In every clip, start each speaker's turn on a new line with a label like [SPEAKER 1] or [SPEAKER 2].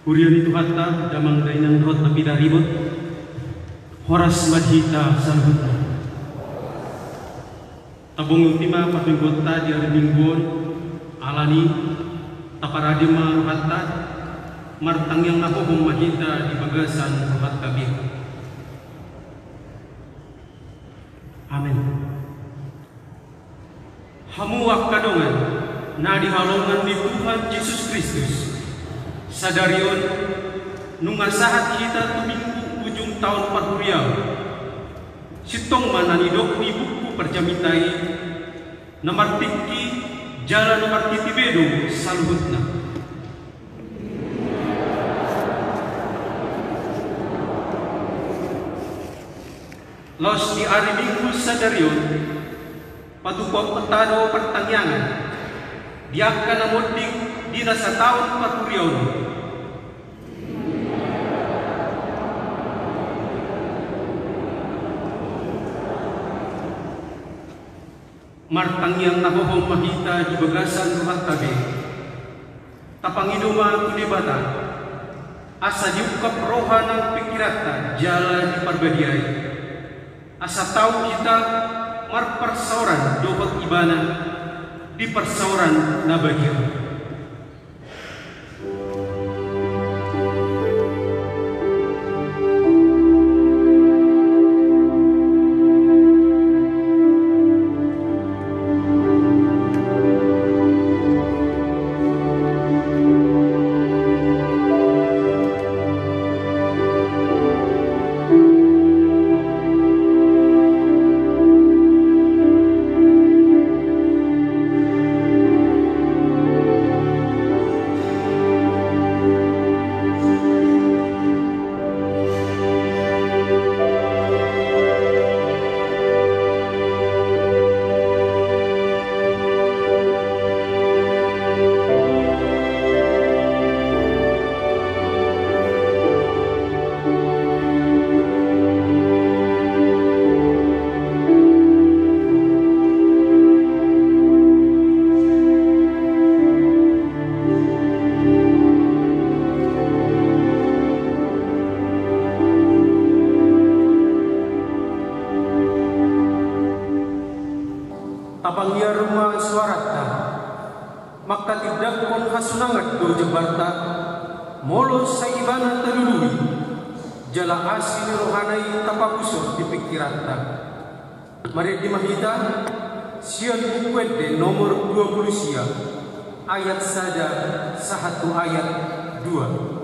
[SPEAKER 1] Kurian itu hatta damang dainang roh tapi daribut horas madhita salhutna tabung ultima patunggota di hari mingguan alani taparadima hatta martang yang napohong mahita di bagasan rohat kabir. Amin. Hamuak kadongan na dihalongan di Tuhan Yesus Kristus sadarion nungasahat kita tuminggu ujung tahun Paturiau sitong mananidok di buku perjamitai nomor tinggi jalan nomor titibedo saluhutna los di hari minggu sadarion patupok petado pertanyaan diakan namudik dina sa tahun Paturiau martang yang nahohong mahita di bagasan ruhat tabi tapangiduma kudibata asa diukap roha ng pikirata jala di parbadiay asa tahu kita marpersauran dobat ibana di persauran nabagir. Tapangya rumah suarata maka tidak pun hasunangat do jabarta molos sa ibana terlului jala asin rohanai tapagusor di pikiranta mari di mahita sian bukwede nomor 20 sia ayat saja satu ayat 2.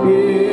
[SPEAKER 2] Yeah.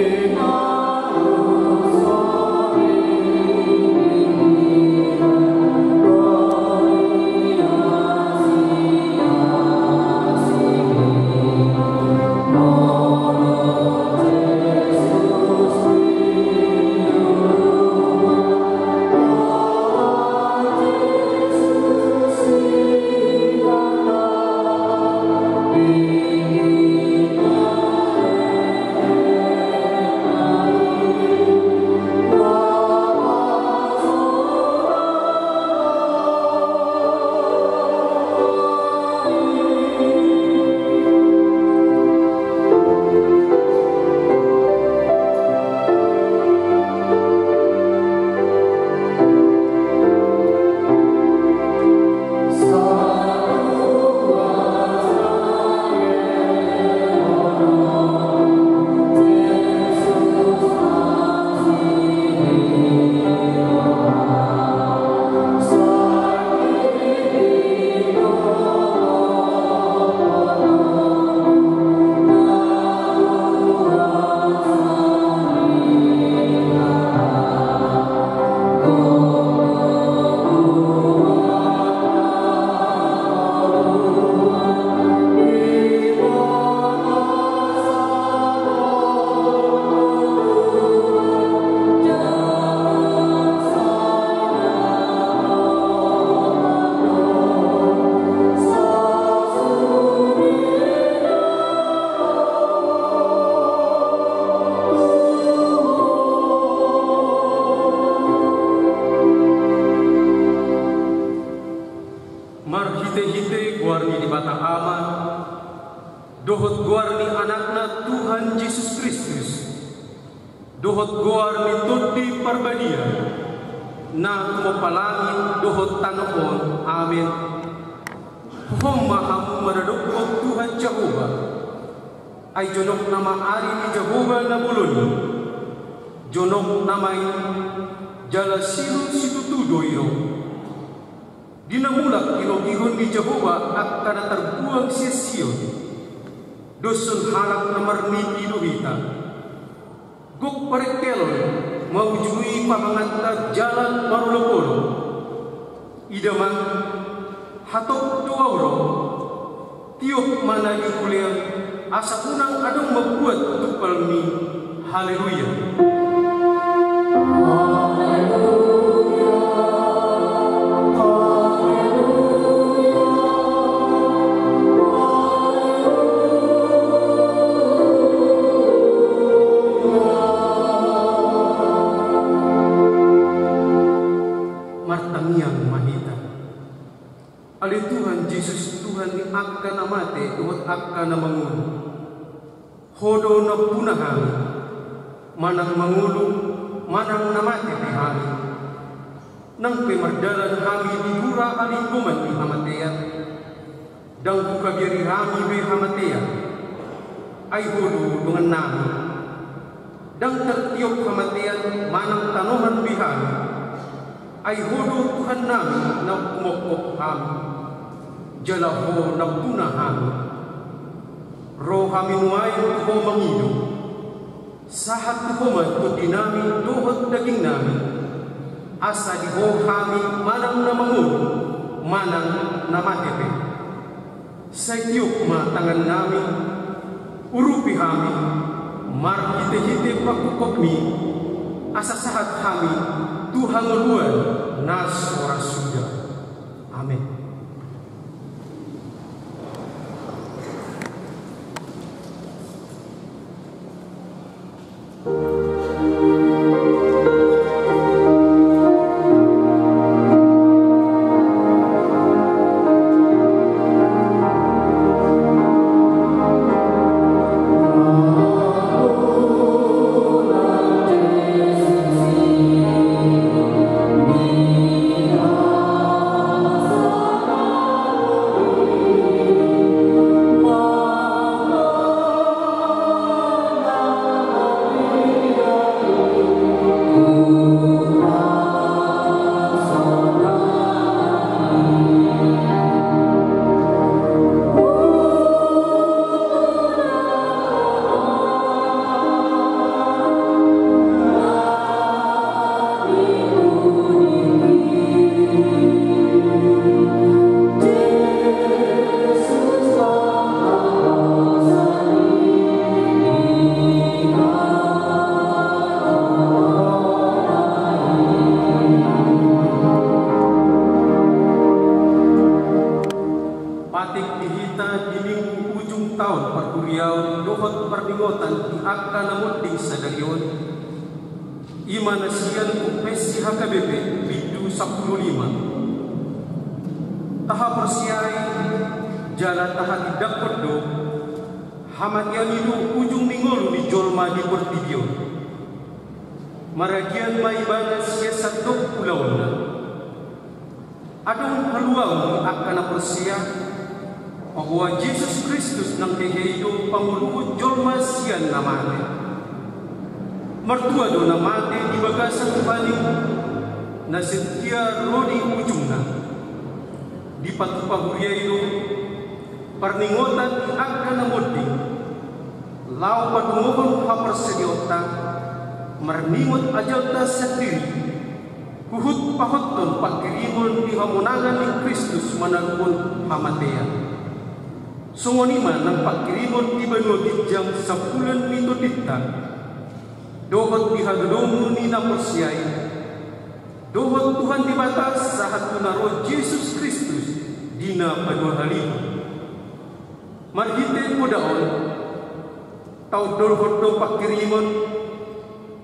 [SPEAKER 1] dohot guar ni anakna Tuhan Yesus Kristus, dohot guar ni todi parbadia, na kumapalangin dohot tanoon. Amin. Humma hamu maradukot Tuhan Jehovah, ay jonok na maari ni Jehovah na bulon, jonok namay jala siru situtudo iro. Dinamulak iro-ihon ni Jehovah at kanatarbuang si Sion, dosun halak na marniti duhita. Guk parekelon maujui pamanganta jalan marulopolo, idaman hatok tuauro, tiok mana dikuliang asa unang adong membuat tupalmi. Haleluya. Martangiang mahita. Ali Tuhan Yesus Tuhan ni akka na mate tuhat akka na mangulo. Hodo na punahan, manang mangulo, manang namate ni hami. Nang pemardalan hami di hura alingkuman ni hamatea, dang bukagiri hami be hamatea, ay hodo dengan nami. Dang tertiok hamatea manang tanohan bihami, ay hodo Tuhan namin na kumokok kami, jalaho na punahan. Roh kami nuayo ko mangido, sahat ko man ko dinami dohot daging namin, asa di ho kami manang na mangulo, manang na matepe. Sa tiyok matangan namin, urupi kami, marhite-hite pakukok mi, asa sahat kami, Tuhan luar nas ora sudah. Amin. Imanasian upesi HKBP Bidu 15 taha persiai jala taha tidak perdo hamatian itu ujung minggu di jolma di pertidio maragian maibana siasat dok pulauan adong haluang akan persia bahwa Yesus Kristus nang kehidupan panguluh jolma sian namanya mertua do na mate di bagasan paling na setia rodi ujungna di patupahuria itu perningotan akan namodi lau patungohon hapersediota merningot ajalta sendiri kuhut pahoton pakirimon di hamunangan di Kristus manalpun hamatea sungoniman ng pakirimon di banogit jam 10 minutita dohot dihadulungu ni na persiay, dohot Tuhan di batas sahat tunaro Yesus Kristus dina padua halima. Marhite mo daon, tau dohot do pakirimon,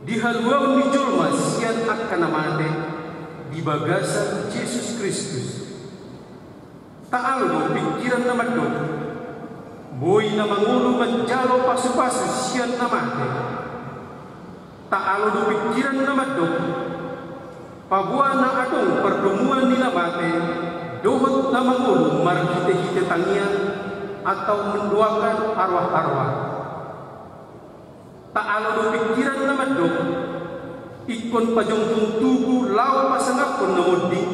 [SPEAKER 1] dihaluang ni jolma siyan akan namate di bagasan Yesus Kristus. Taal do pikiran na maddo, boy na mangulo manjalo pasu-pasu siyan na mate. Taalo do pikiran na madok, pabuan na atong perdumuan nila mate, dohot na mangulo marhite-hite tangian atau mendoakan arwah-arwah. Taalo do pikiran na madok, ikon pajongtong tubuh lau pasangapon na muding,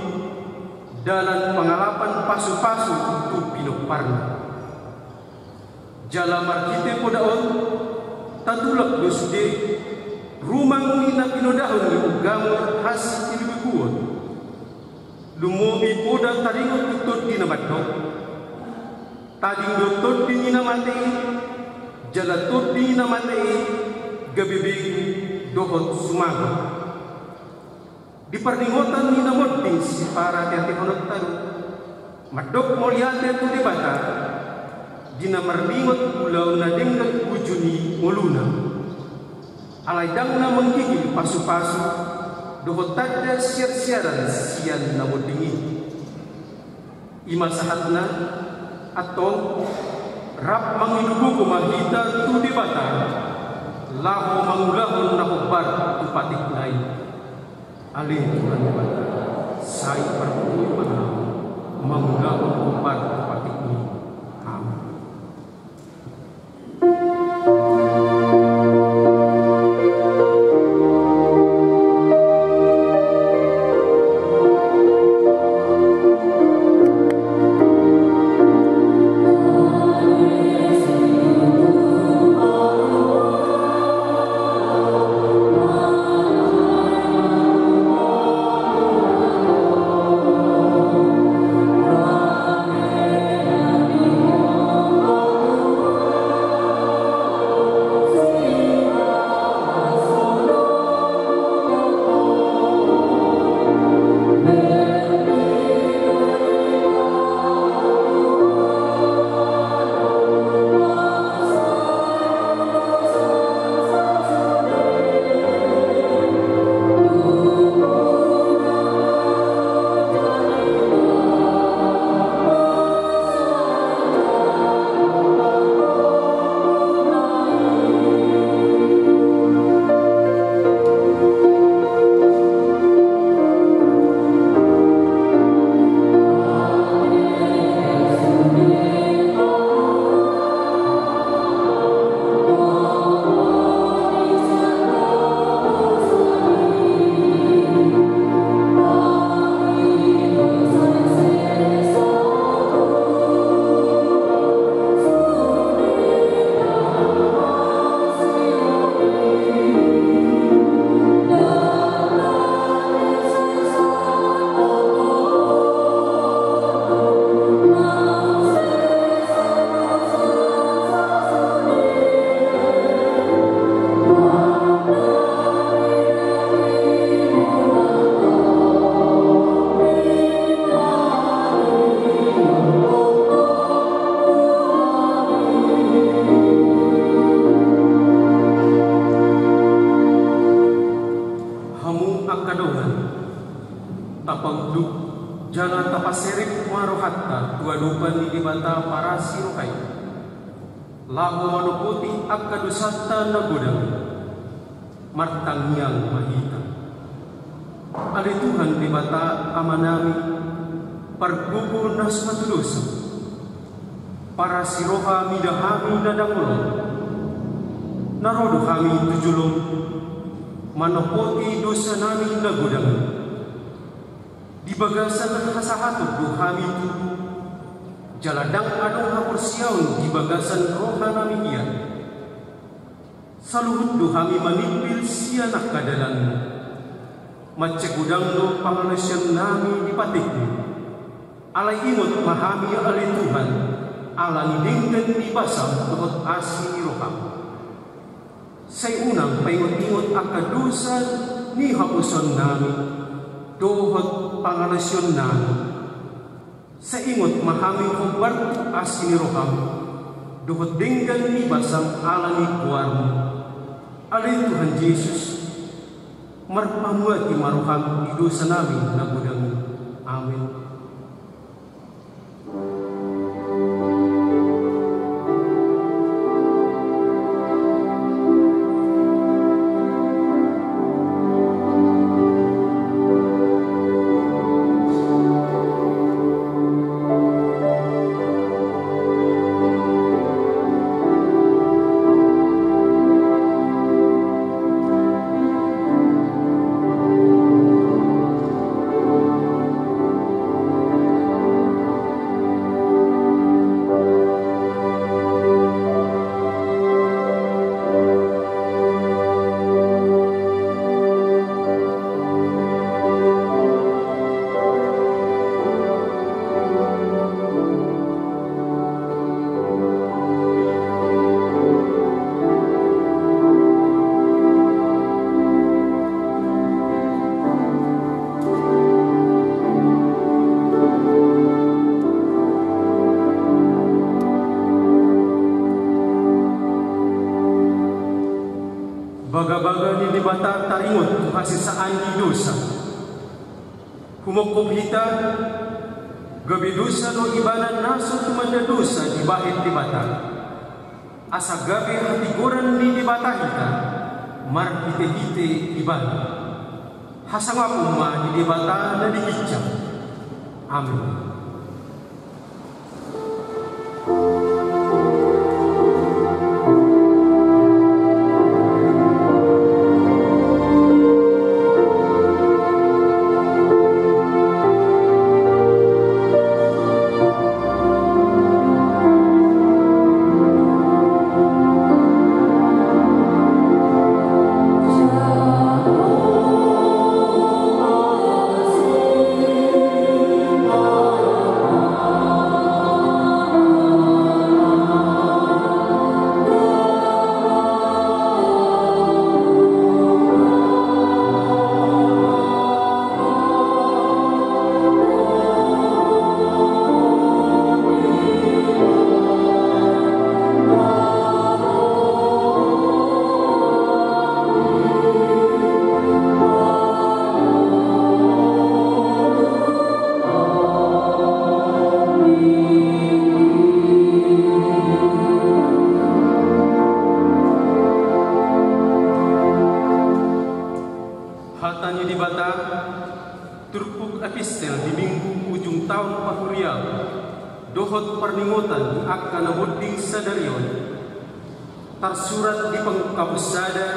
[SPEAKER 1] dalam pengalapan pasu-pasu itu pinoparna. Jala markite podaon tatulak dosde rumang nina pinodahon ni ugamor has ilibikuon. Lumobi poda taringot tutod di namadok. Tading dotod di namatei, jala tod di namatei, gabibig dohot sumagot. Di pardingotan ni namoding si para kaya honot taru, madok moliate tu di bata, dina marlingot pulau na denggat ujuni muluna. Alaydang na menggigil pasu-pasu, dohot tada siar-siaran siyan na mudingi. Ima sahatna, atong rap manginubuko mahita tu di bata, laho mangulahon na hubar tupatik lain. Alin Tuhan bata, saya perpuluh mahal, mangulahon hubar tupatik ini. Amin. tapagduk jana tapaserip marohatta tuadupan ni dibata para sirokai laho manuputi akadusata nagudang martangyang mahita ali Tuhan dibata amanami pergugur nas matulusa para siroha midahami dadangulong narodo kami tujulong manopoti dosa nami nagudang di bagasan hasahatod do kami tu jaladang adong hapursiaon di bagasan roha nami iya saluhut do kami manipil siya nakadalan macegudang do pangalasyan nami di patikni alay imot mahami alay Tuhan alani dinggan di basang tukot asi ni roham say unang paingot-ingot akadusan ni hapuson nami dohot pangalasyon nami sa ingot mahaming hubar asi ni roham dohot dinggan ni basang alani kuwarmo alay Tuhan Jesus marpamuati maruham idosa nami nagudang amin. baga-baga ni dibata taringot kasisaan ni dosa. Humukop hita, gabi dosa no ibanan naso tumanda dosa di bahit dibata. Asa gabi hatiguran ni dibata hita, mar hite-hite ibana. Hasanga umma ni dibata na dikicam. Amin. Turpuk epistel di minggu ujung tahun Pahurial, dohot perningotan akan nabuding sadarion, tersurat di pengkabusada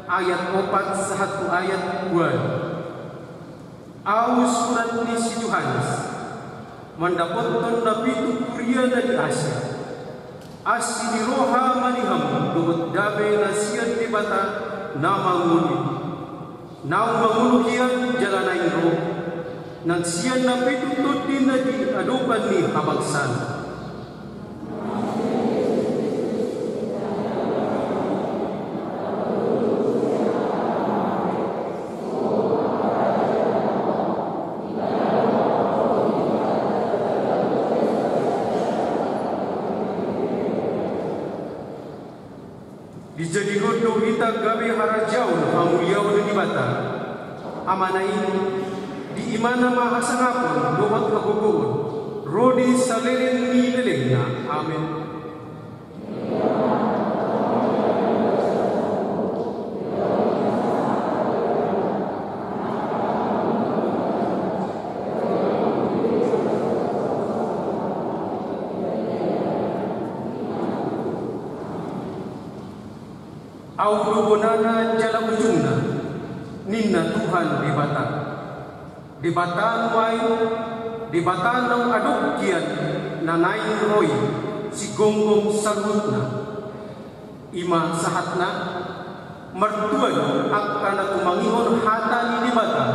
[SPEAKER 1] ayat 4 satu ayat 2. Au surat ni si Yohanes mendapatkan nabi tu kuria dari Asia. Asi di roha maniham dohot dabe nasian di bata nama nguni. Nau manguluhian jalanain roh, nang siyan na pitututin na di adupan ni habagsan. Dijadi rodo kita gawe harajau hamuliau di bata. Amanai di imana mahasangapun dohot hagugun. Rodi saleleng ni lelengnya. Amin. Au lubunana jala ujungna ninna Tuhan di bata nuai di bata nang aduk kian nanain roi si gonggong salutna ima sahatna mertuan akan tumangihon hata ni di bata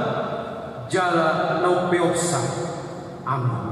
[SPEAKER 1] jala nau peoksa. Amin.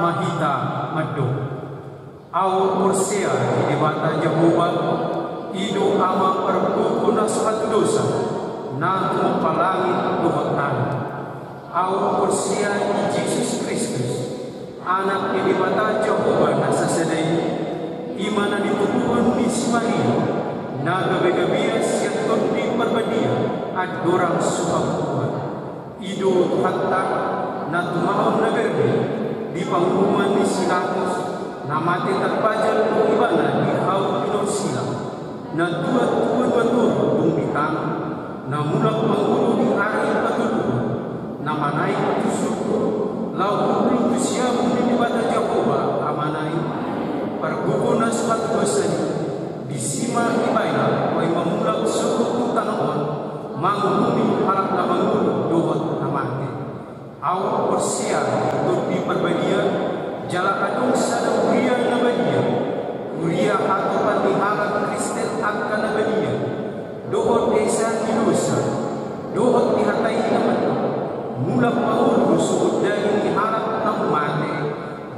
[SPEAKER 1] mahita mado. Au Ursea di debata Jehovah ido ama perbuku na suatu dosa na tumapalangit duhotan. Au Ursea di Jesus Kristus anak di debata Jehovah na sasadai imana ditubuhan ni si Maria na gabi-gabi siya di perbadia at dorang suhabuhan. Ido hatta na tumahon na berde di pangumuman ni Silatus na mati terpajal kung ibana di hau pinosila na tuat-tuan batur kung bitang na mulak mangulo di hari patutuhan na manay tusuko lau kumpul siya muli di bata Jehovah amanay perguko na suatu dosa di sima ibayna ay mamulak suko kung tanaon manguhumi halak na mangulo dohot na mati. Au Ursea untuk di perbadia jala kadung sada Uria na badia Uria hatupan di halak Kristen akan na badia dohot desa di dosa dohot di hatai naman mulak maulu suud dari di halak na umate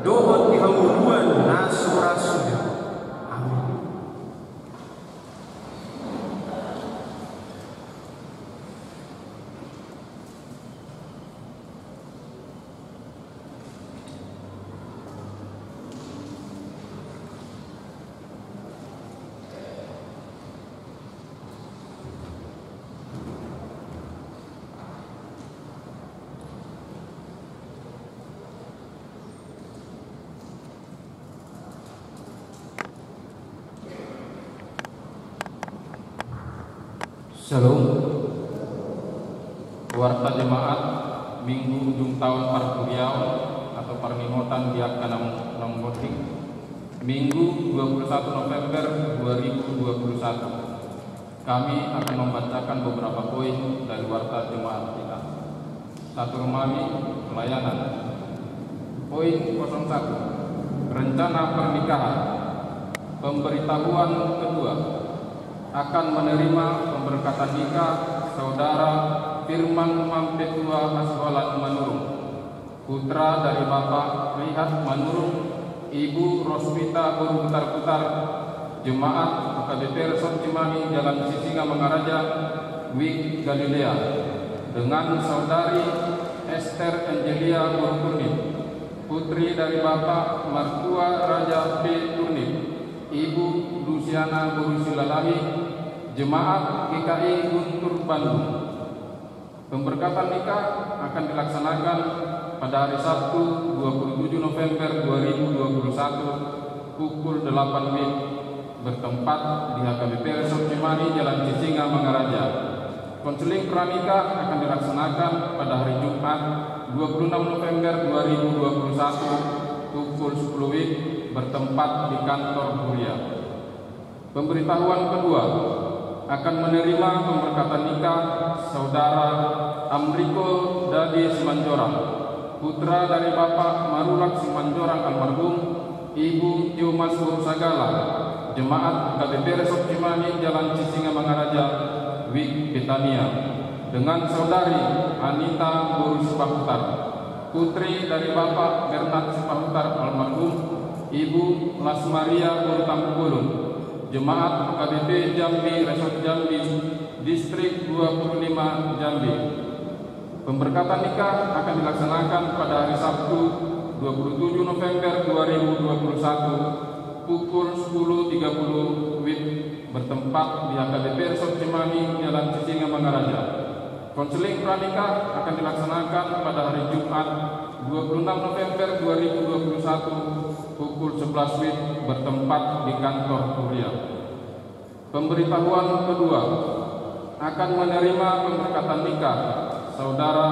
[SPEAKER 1] dohot di hamuluan na surasuda. Amin.
[SPEAKER 2] Shalom. Warta jemaat Minggu ujung tahun Parkuriau atau Parmingotan Diakana Nonggoting Minggu 21 November 2021. Kami akan membacakan beberapa poin dari warta jemaat kita. 1 Romawi pelayanan. Poin 01 rencana pernikahan. Pemberitahuan kedua akan menerima pemberkatan nikah saudara Firman Mampetua Aswalan Manurung, putra dari Bapak Rihat Manurung, Ibu Roswita Guru Putar-Putar, Jemaat KBP Resort Cimani Jalan Sisinga Mangaraja, Wik Galilea, dengan saudari Esther Angelia Guru Turnip, putri dari Bapak Mertua Raja P. Turnip, Ibu Luciana Guru Silalahi, Jemaat GKI Guntur Bandung. Pemberkatan nikah akan dilaksanakan pada hari Sabtu 27 November 2021 pukul 8 WIB bertempat di HKBP Resort Cimani Jalan Sisinga Mangaraja. Konseling pranikah akan dilaksanakan pada hari Jumat 26 November 2021 pukul 10 WIB bertempat di kantor Huria. Pemberitahuan kedua akan menerima pemberkatan nikah saudara Amriko Dadi Simanjorang, putra dari Bapak Marulak Simanjorang almarhum, Ibu Tiomas Sagala, Jemaat KBP Resort Cimani Jalan Sisinga Mangaraja, Wik Betania, dengan saudari Anita Guru Sipahutar, putri dari Bapak Bernard Sipahutar almarhum, Ibu Lasmaria Guru Tampulun, Jemaat KBP Jambi Resort Jambi Distrik 25 Jambi. Pemberkatan nikah akan dilaksanakan pada hari Sabtu 27 November 2021 pukul 10.30 WIB bertempat di HKBP Resort Cimani Jalan Sisinga Mangaraja. Konseling pranikah akan dilaksanakan pada hari Jumat 26 November 2021 pukul 11 WIB bertempat di kantor Huria. Pemberitahuan kedua akan menerima pemberkatan nikah saudara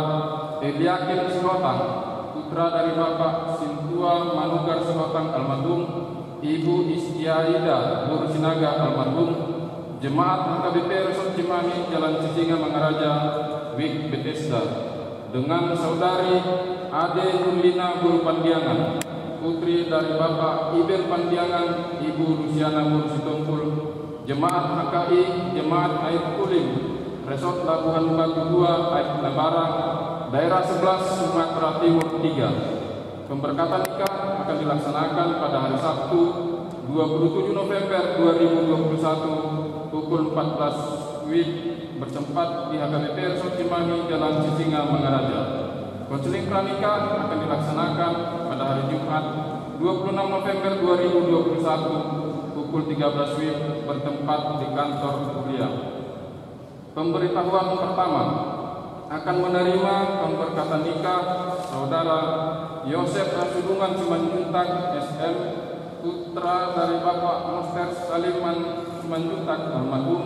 [SPEAKER 2] Eliakim Silotang, putra dari Bapak Sintua Manugar Silotang almarhum, Ibu Istiaida Guru Sinaga almarhum, Jemaat HKBP Resort Cimani Jalan Sisinga Mangaraja, Wik Bethesda, dengan saudari Ade Nurlina Guru Pandiangan, putri dari Bapak Iben Pandiangan, Ibu Luciana Guru Situmpul, Jemaat HKI Jemaat Air Kuling Resort Labuhan Batu 2 Air Lebaran, Daerah 11 Sumatera Timur 3. Pemberkatan nikah akan dilaksanakan pada hari Sabtu 27 November 2021 pukul 14 WIB bertempat di HKBP Resort Cimahi, Jalan Cisinga, Mangaraja. Konseling pranikah akan dilaksanakan pada hari Jumat 26 November 2021 pukul 13 WIB bertempat di kantor kuliah. Pemberitahuan pertama, akan menerima pemberkatan nikah Saudara Yosef Rasudungan Simanjuntak SM, putra dari Bapak Moster Saliman Simanjuntak almarhum,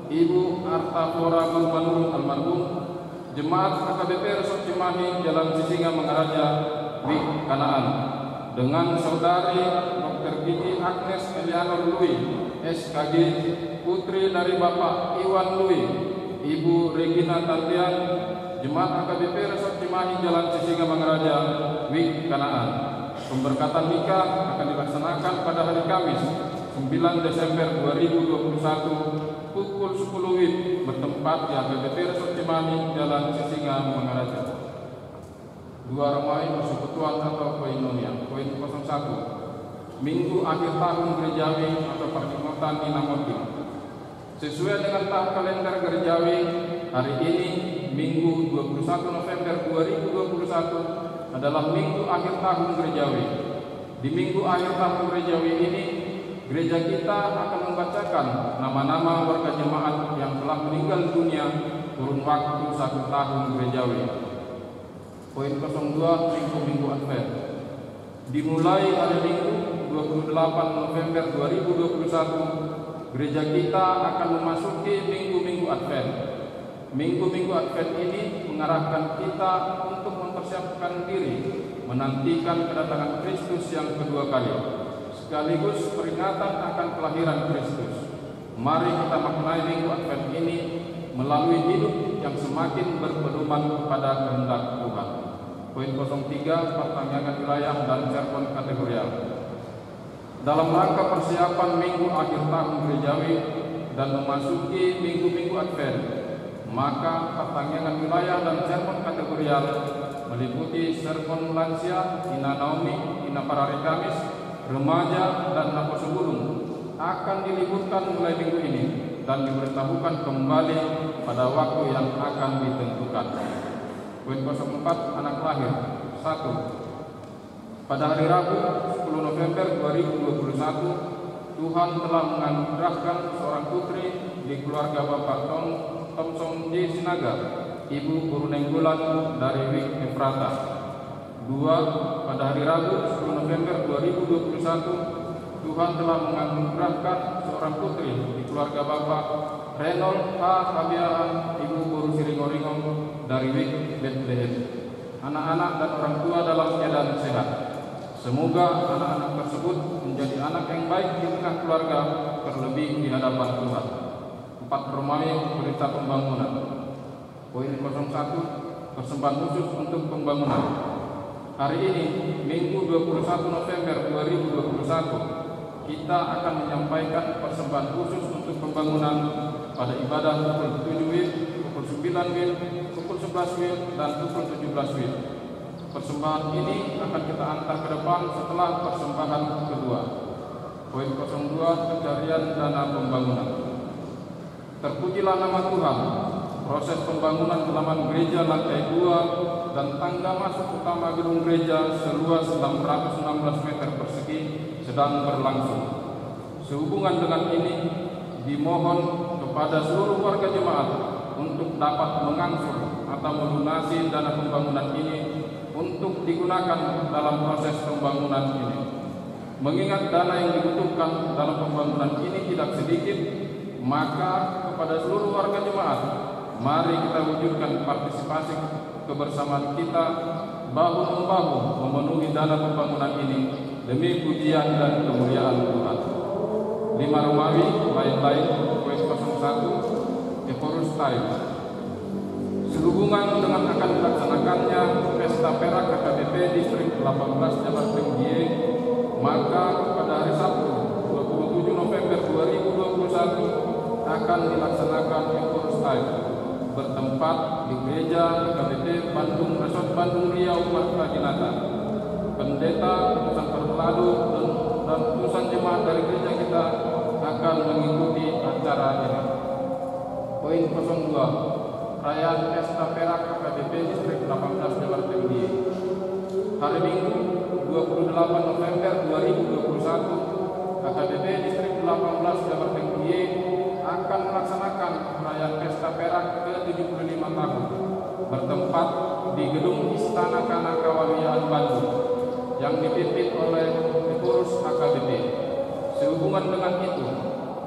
[SPEAKER 2] Ibu Artafora Manurung almarhum, Jemaat HKBP Resort Cimahi, Jalan Cisinga, Mangaraja, Wik Kanaan, dengan Saudari Dr. Gigi Agnes Elianor Lui, SKG, putri dari Bapak Iwan Lui, Ibu Regina Tantian, Jemaat HKBP Resort Cimahi, Jalan Cisinga, Mangaraja, Wik Kanaan. Pemberkatan nikah akan dilaksanakan pada hari Kamis 9 Desember 2021 pukul 10 WIB bertempat di HKBP Resort Cimahi, Jalan Cisinga, Mangaraja. 2 Romawi Persekutuan atau Koinonia. Poin 01. Minggu akhir tahun gerejawi atau Perkhidmatan Inamoti. Sesuai dengan tahun kalender gerejawi, hari ini Minggu 21 November 2021 adalah minggu akhir tahun gerejawi. Di minggu akhir tahun gerejawi ini, gereja kita akan membacakan nama-nama warga jemaat yang telah meninggal dunia kurun waktu 1 tahun gerejawi. Poin 02, Minggu Advent. Dimulai hari Minggu 28 November 2021, gereja kita akan memasuki Minggu Advent. Minggu Advent ini mengarahkan kita untuk mempersiapkan diri menantikan kedatangan Kristus yang kedua kali, sekaligus peringatan akan kelahiran Kristus. Mari kita maknai Minggu Advent ini melalui hidup yang semakin berpedoman kepada kehendak Tuhan. Poin 03, pertanyaan wilayah dan sermon kategorial. Dalam rangka persiapan minggu akhir tahun gerejawi dan memasuki minggu Advent, maka pertanyaan wilayah dan sermon kategorial meliputi sermon lansia, Ina Naomi, Ina Parari Kamis, remaja, dan Apostle Gunung akan diliburkan mulai minggu ini dan diberitahukan kembali pada waktu yang akan ditentukan. Poin 04, anak lahir. 1. Pada hari Rabu 10 November 2021, Tuhan telah menganugerahkan seorang putri di keluarga Bapak Thompson J. Sinaga, Ibu Guru Nenggolan dari Wik Efrata. 2. Pada hari Rabu 10 November 2021, Tuhan telah menganugerahkan seorang putri di keluarga Bapak Renold H. Kabiaan, Ibu Guru Siringoringong dari Wik Bethlehem. Anak-anak dan orang tua dalam keadaan sehat. Semoga anak-anak tersebut menjadi anak yang baik di tengah keluarga, terlebih di hadapan Tuhan. 4 Romawi, berita pembangunan. Poin 01, persembahan khusus untuk pembangunan. Hari ini, Minggu 21 November 2021, kita akan menyampaikan persembahan khusus untuk pembangunan pada ibadah pukul 7 WIB, pukul 9 WIB, pukul 11 WIB, dan pukul 17 WIB. Persembahan ini akan kita antar ke depan setelah persembahan kedua. Poin 02, pencarian dana pembangunan. Terpujilah nama Tuhan. Proses pembangunan halaman gereja lantai 2 dan tangga masuk utama gedung gereja seluas 616 meter persegi sedang berlangsung. Sehubungan dengan ini, dimohon kepada seluruh warga jemaat untuk dapat mengangsur atau melunasi dana pembangunan ini untuk digunakan dalam proses pembangunan ini. Mengingat dana yang dibutuhkan dalam pembangunan ini tidak sedikit, maka kepada seluruh warga jemaat, mari kita wujudkan partisipasi kebersamaan kita bahu-membahu memenuhi dana pembangunan ini demi pujian dan kemuliaan Tuhan. 5 Romawi, lain-lain, poin 01, Ephorus Time. Sehubungan dengan akan dilaksanakannya Pesta Perak HKBP Distrik 18 Jabar Tinggi, maka pada hari Sabtu 27 November 2021 akan dilaksanakan Ephorus Time bertempat di Gereja HKBP Bandung Resort Bandung Riau Marta Dinata. pendeta, utusan terpeladu, dan utusan jemaat dari gereja kita akan mengikuti acara ini. Poin 02, perayaan Pesta Perak AKBP Distrik 18 Jabar Tinggi. Hari Minggu 28 November 2021, AKBP Distrik 18 Jabar Tinggi akan melaksanakan perayaan Pesta Perak ke-75 tahun bertempat di Gedung Istana Kanakawiyaan Bandung yang dipimpin oleh pengurus AKBP. Sehubungan dengan itu,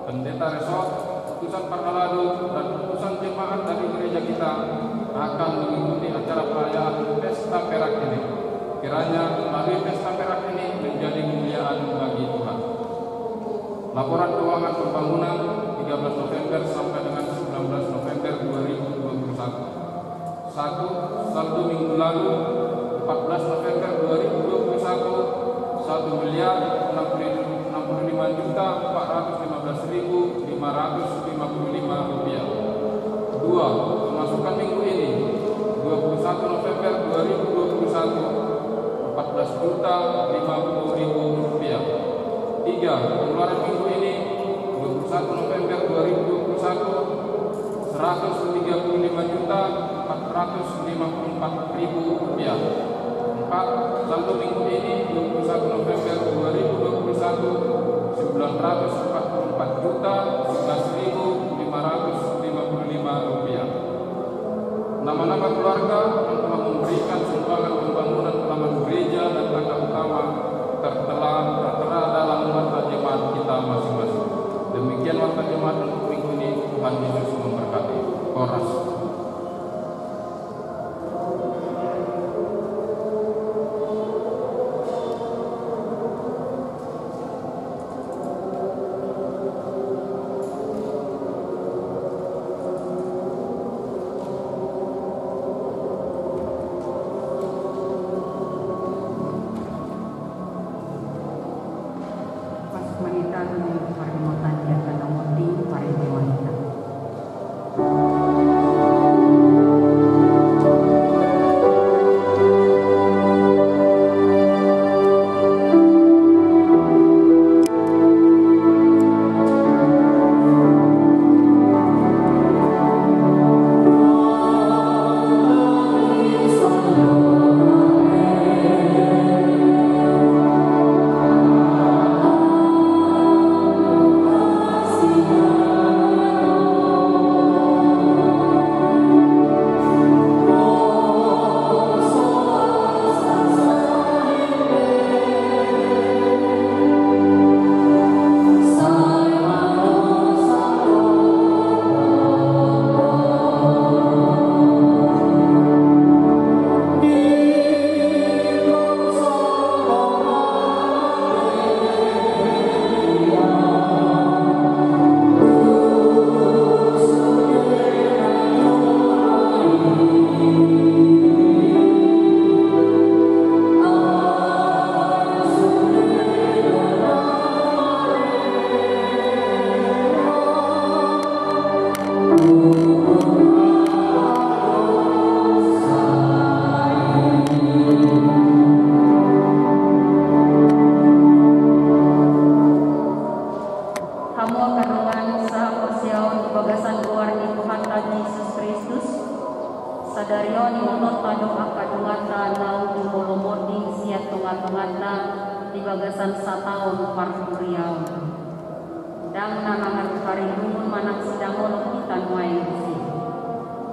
[SPEAKER 2] pendeta resort, utusan parhaladu, dan utusan jemaat dari gereja kita akan mengikuti acara perayaan Pesta Perak ini. Kiranya melalui Pesta Perak ini menjadi kemuliaan bagi Tuhan. Laporan keuangan pembangunan 13 November sampai dengan 19 November 2021. 1. Saldo minggu lalu 14 November 2021 1.065.415.555 rupiah. 2. Pemasukan minggu ini 21 November 2021 14.050.000 rupiah. 3. Pengeluaran minggu ini 21 November 2021 135.454.000 rupiah. 4. Saldo minggu ini 21 November 2021 944.011.555 rupiah. Nama-nama keluarga yang telah memberikan sumbangan pembangunan halaman gereja dan tangga utama tertera dalam warta jemaat kita masing-masing. Demikian warta jemaat untuk minggu ini. Tuhan Yesus memberkati. Koras.
[SPEAKER 3] Sadarion imunot padong akadungata nau jumolomoding siat tungat-tungatna di bagasan sataon parpuriau. Dang nanangan karindumun manang sidangon kita nuay usi.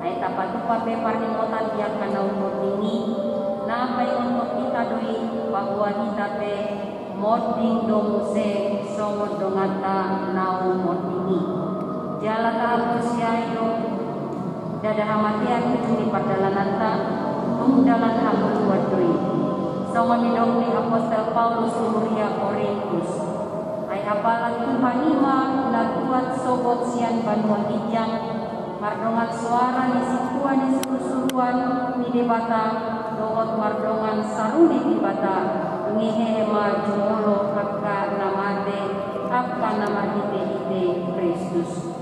[SPEAKER 3] Ay tapatupa pe parimotan dia kanau modingi na payon kita doi bahwa kita pe moding domuse somod dongata nau modingi. Jala tahapusiayo dada hamatian di perjalananta dalan hamun wadui sama midong ni Apostel Paulus Luria Korintus ay apalan kumpanima nagkuat sobot sian banua hijang mardongan suara ni situan ni surusuruan ni debata doot mardongan saruni di bata ngihema jumolo akka namate akka namahite ite Kristus.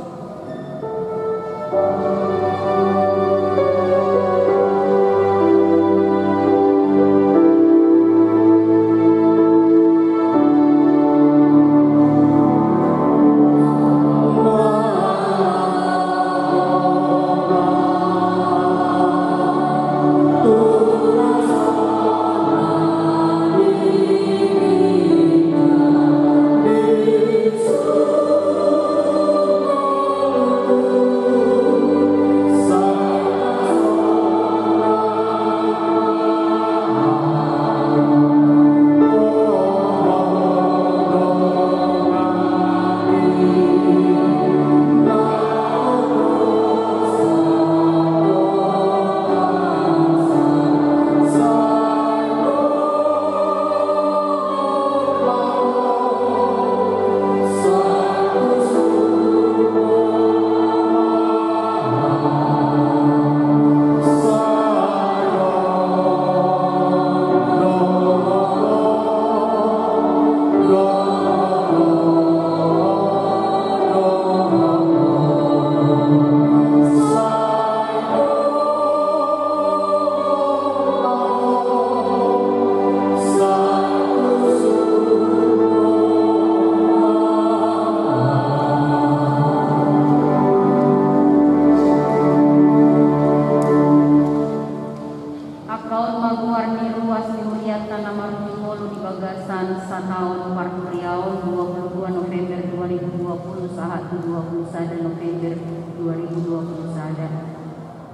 [SPEAKER 3] Parpuriaun 22 November 2020 saat 21 November 2020 sada.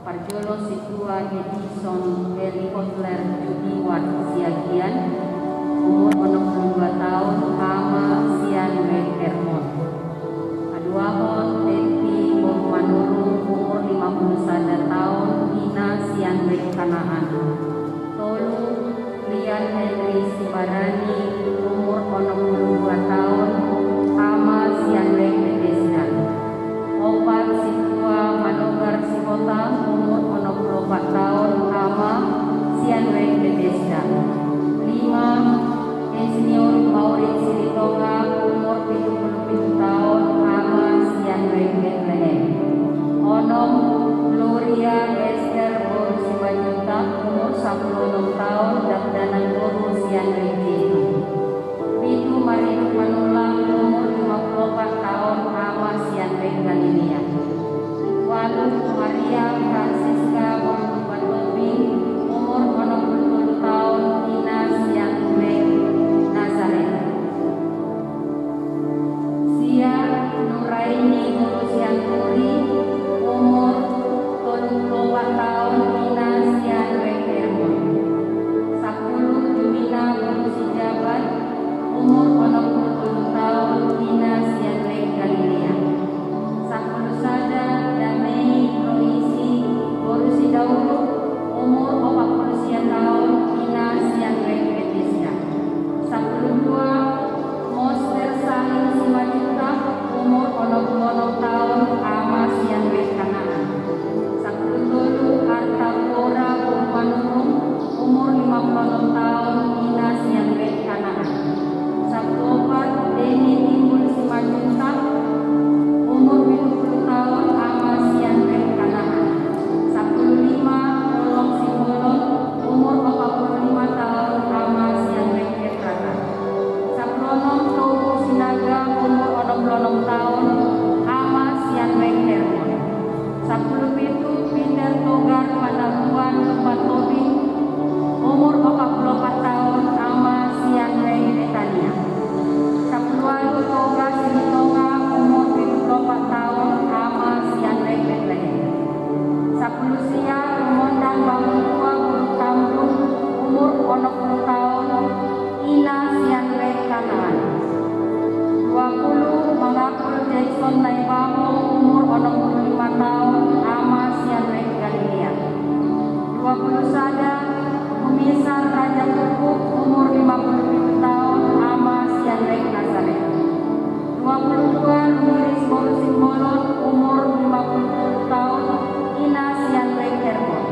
[SPEAKER 3] Parjolo Situa Edison Eli Kotler Judiwat Siagian umur 62 tahun ama Sian Wekermon. Aduahon Teti Manuru umur 51 tahun Ina Sian Wekanaan. Tolu Lian Henry Sibarani umur 62 tahun ama Sian Wekbedesda. Opat Situa Manogar Sikota umur 64 tahun ama Sian Wekbedesda. 5 Insinyur Maurits Silitonga umur 77 tahun ama Sian Wekbedlehem. 6 Gloria Esther Borusimajuta umur 16 tahun Dapdanan Guru Sian Wekbedlehem. 7 Marinuk Manulang umur 54 tahun ama Sian Wekgalilea. 8 Maria Francisca Bantobing umur 60 tahun Ina Sian Wek Nazaret. Sia Nuraini Sian Turi umur 34 tahun Ina Sian Wek Hermon. 10 Jumina Sijabat umur 60 tahun Ina Sian Wek Galilea. 10 Sada Damei Roisi Borusi Daulu umur 40 tahun Ina Sian Wek Bethesda. 12 Monster Sahin Simajuta umur 60 tahun ama Sian Wek Kanaan. 10 Arta Pora Manurung umur 56 tahun Ina Sian Wek Kanaan. 14 Deni Timbul Simajuta umur 70 tahun ama Sian Wek Kanaan. 15 Olong Simbolon umur 45 tahun ama Sian Wek Ketrata. 16 Tobu Sinaga umur 66 tahun ama Sian Wek Hermon. 17 Peter Togar Panaguan Tempat Tobing umur 44 tahun ama Sian Wek Betania. 10 Toga Silitonga umur 74 tahun ama Sian Wek Bethlehem. 10 Sia Mondan Bangun Tua Guru Kampung umur 60 tahun Ina Sian Wek Kanaan. 20 Mangakul Jason Naibaho umur 65 tahun ama Sian Wek Galilea. 20 Sada Kumisar Raja Kukuk umur 57 tahun ama Sian Wek Nazaret. 22 Lumiris Borusimbolon umur 57 tahun Ina Sian Wek Hermon.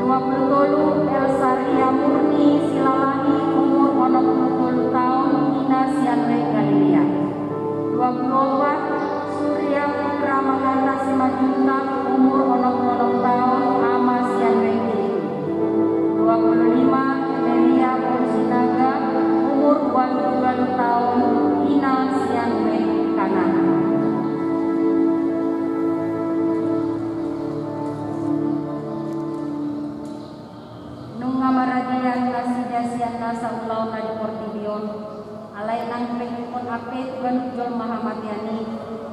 [SPEAKER 3] 20 Elsaria Murni Silalahi umur 60 tahun Ina Sian Wek Galilea. 24 Surya Putra Magata Simajuta umur 60 tahun ama Sian Wek Gili. 25 Emelia Borsinaga umur 22 tahun Ina Sian Wek Kanaan. Maradian Kasijasian Nasa Ulau Nadi Portibion alai nang pekipun apit ganujol Mahamatiani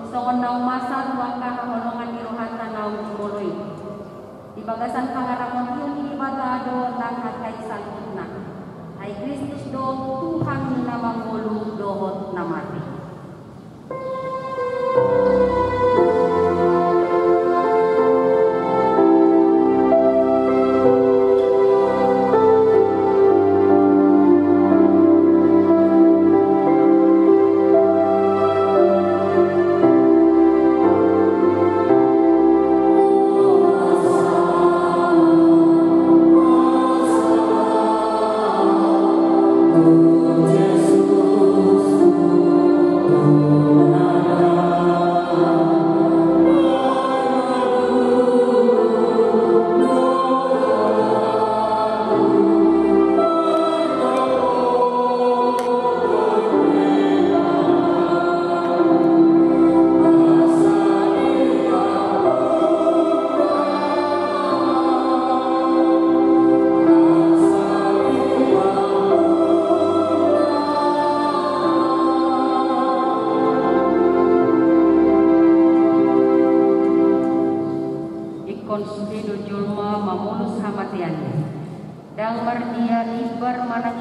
[SPEAKER 3] songon nau masa tuangkah holongan irohata nau jimoloi di bagasan pangaramon yun ibadado nang hakai sangkutna ay Kristus do Tuhan minamangulu dohot namati.
[SPEAKER 4] Jesus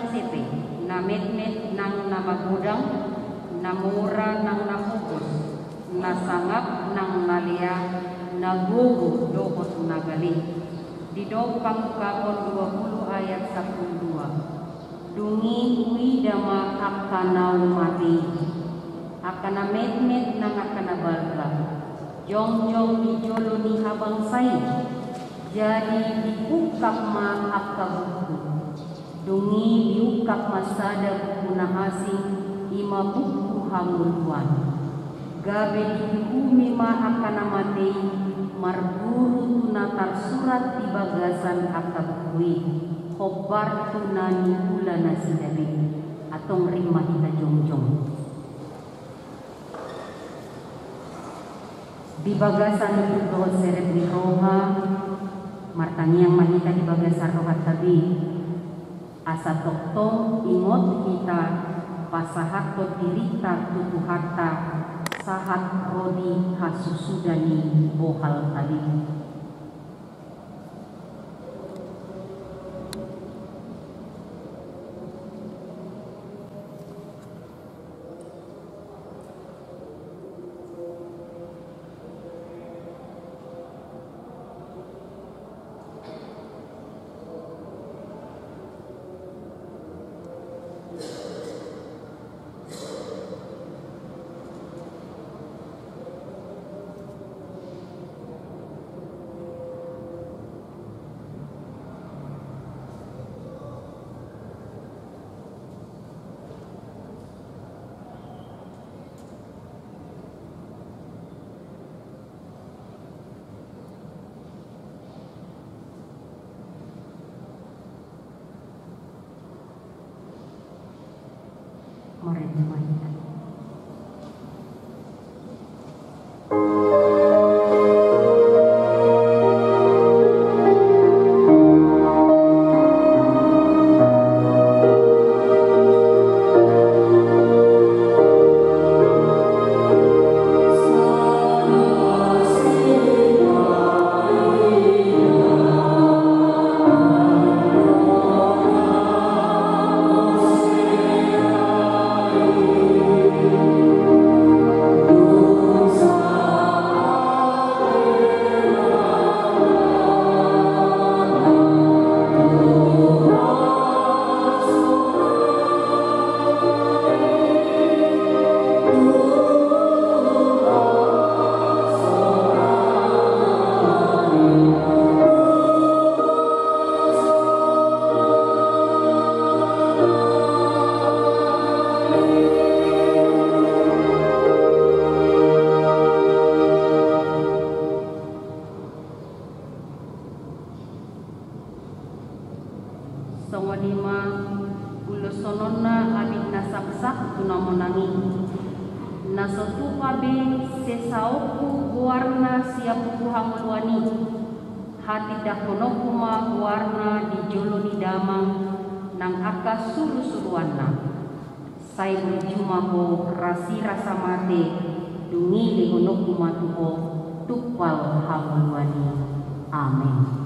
[SPEAKER 3] sepe, na met-met nang namagudang, na mura nang napupos, na sangap nang nalia, na gugu dohot nagali. Di dopang kakon 20 ayat 12. Dungi ui dama akana mati, akana met-met nang akana balga, jong-jong di jolo ni habang say, jadi diukap ma akabuku. Dungi diukap masada buku nahasing ima buku hanguluan. Gabe di bumi ma akana mati, marguru tunatar surat di bagasan akabukui. Khobar tunani ulana sidabi atong rima hita jongjong. Di bagasan itu seret di roha, martangiang mahita di bagasan rohat tabi. Asa toktong ingot kita pasahat dirita tubuh harta sahat rodi hasusudani bohal tadi. Mari kita songonima ulo sononna abid nasaksak tunamonangi nasotu kabe sesauku warna siapuku hamuluani hati dakonokuma warna di jolo di damang nang aka suru-suruanna sai berjumaho rasi rasa mate dungi lihonokuma tuho tupal hamuluani. Amin.
[SPEAKER 4] Amen.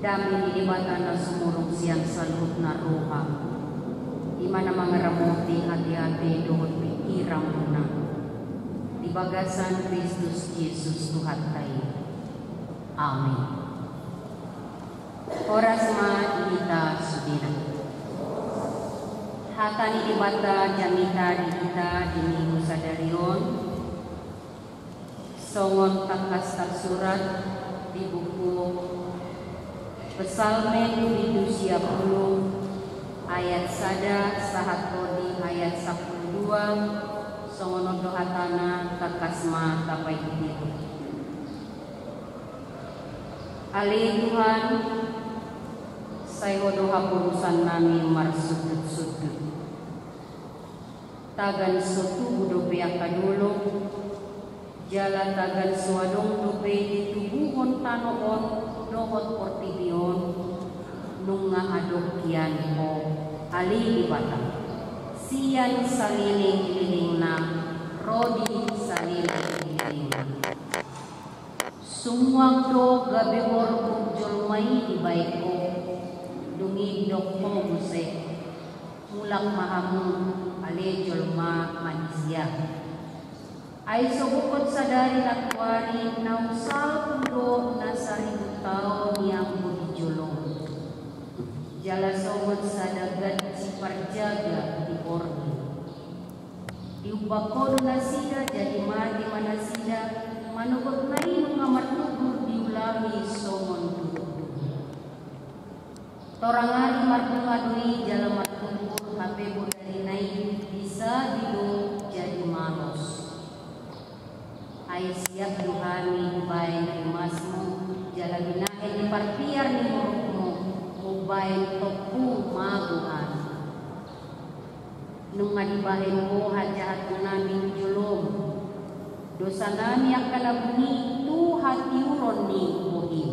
[SPEAKER 3] dami di batan na sumurong siyang salut na roha. Di mana mangaramuti hati-hati doon pikiran mo na. Di bagasan Kristus Yesus Tuhan tayo. Amin. Oras ma kita sudina. Hatani di bata jamita di kita di minggu sadarion. Songon takas tersurat di buku Pesalmen di 20 ayat sada sahat kodi ayat 12 songon dohatana takasma tapai hidup. Ali Tuhan sayo doha purusan nami marsudut-sudut tagan sotu budope akadulong jala tagan suadong dope ditubuhon tanoon dohot portibion nunga adokyan ko ali ibata siyan saliling-liling na rodi saliling-liling na sumuang do gabi orbog jolmay ibay ko dungidok ko muse mulang mahamong ali jolma manisya ay subukot sa dari lakwari na usal pundo na sa rimutaw niyang budijulong. Jala sumot sa dagat si parjaga di ordi. Diubakod na sida jadi mati mana sida manugot na inong amartugur diulami somon duduk. Torangari martungadui jala martugur hape budari naik bisa dido jadi malos. Ay siap Tuhan ni bayan rimasmu jala binahe di parpiar ni murukmu mubayan topu maguhan nung adibahin mo hajahat mo namin julong dosa nami akan abuni tu hatiuron ni muhim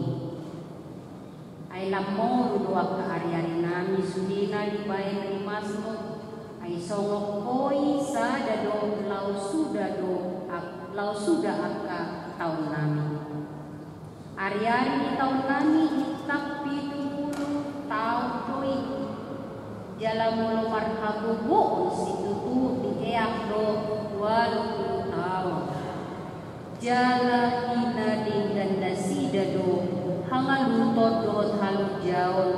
[SPEAKER 3] ay lamo ruduak ka ari-ari nami sudina di bayan rimasmu ay songok koi sa dado lau sudah aka tahun nami. Ari-ari di tahun nami itak 70 tahun doi. Jala mulu marhabu buon situ tu di eak do 20 tahun. Jala ina dinggan dasida do hangan lutot dohot halu jaon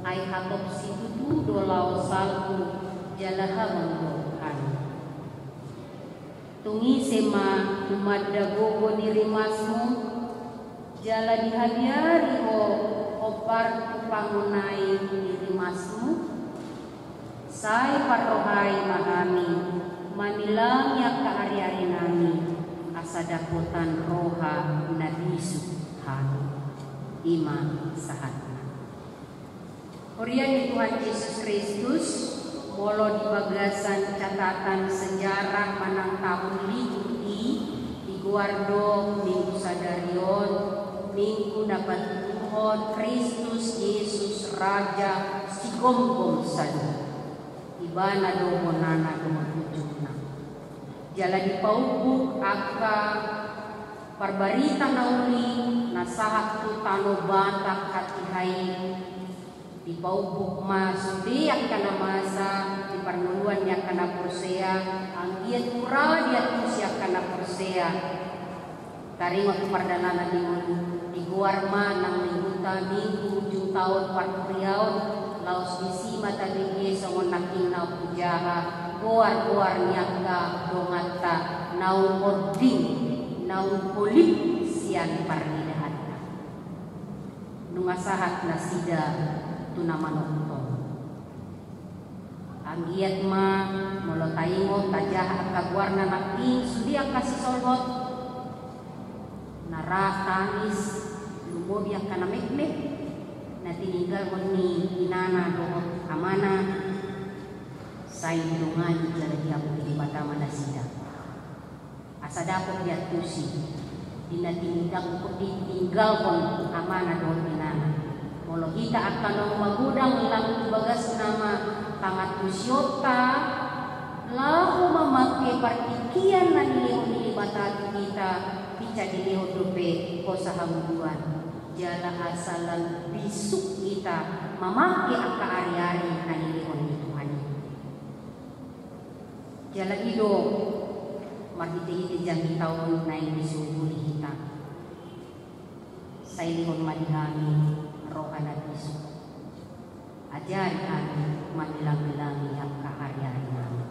[SPEAKER 3] ay hatop situ tu do lau salku jala hangan do tungi sema umadda gogo nirimasmu jala dihadiari opar pangunai nirimasmu sai parohai mahami manilangnya ka ari-ari nami asadakutan roha nabisu hani iman sahatna. Orian Tuhan Yesus Kristus molo di bagasan catatan sejarah manang tahun liuti di Guardo minggu sadarion minggu dapat Tuhan Kristus Yesus Raja sigom-gom sadu ibana do monana do tujukna jala di paubuk aka parbarita nauli nasahat tu tano batak hatihai di paubuk masudi yang kana masa di parnuluan yang kana persea anggiat murah dia tusia kana persea taringot pardana di guarma nang mingguta minggu ujung tahun parpuriaon laos bisi mata bigi songon naking nau pujaha goar nyaka dongata nau ording nau polik sian parnidahanna nungasahat nasida tunamanokto anggiat ma molo taingo tajah akaguarna naking sudi akasi solhot narah tangis lumod yang kana mekmek na tininggal mo ni inana dohot amana say dungan jala diapo di batama nasida asa dapot dia tusi dinatinggal ko ditinggal kon amana dohot inana molo kita akan magudang lang bagas nama pangatusiyota lahu mamake partikian na niliho nilibatan kita pica diliho dupe ko sa hamuduan jala asalan bisuk kita mamake aka ari-ari kanilihon ni Tuhan. Jala ido marhiti-hiti jang tahun na ibisuguli kita. Sa ilihon madihami rohana bisuk. Ajari kami manilang-ilangi ang kahari-hari namin.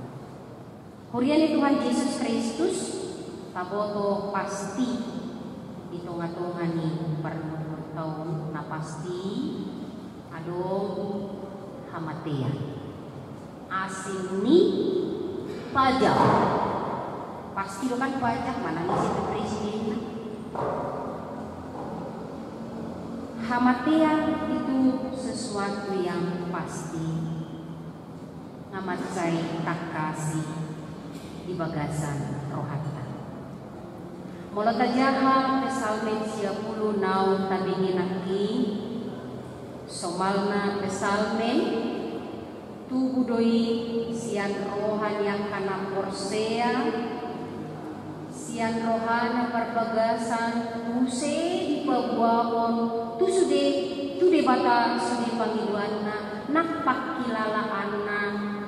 [SPEAKER 3] Hurian ni Tuhan Yesus Kristus, taboto pasti itunga-tunga ni pertaon na pasti adong hamatea. Asin ni pajak. Pasti lo kan pajak, mana ni si presiden. Hamatea itu sesuatu yang pasti. Ngamatsay takasi di bagasan rohata. Mula tajaha pesalmen 10 naun tabingin aki somalna pesalmen tubudoi sian rohan yang kana porsea sian rohana perbagasan use di pabuahon tu sude bata sude pangiduanna nakpakilalaanna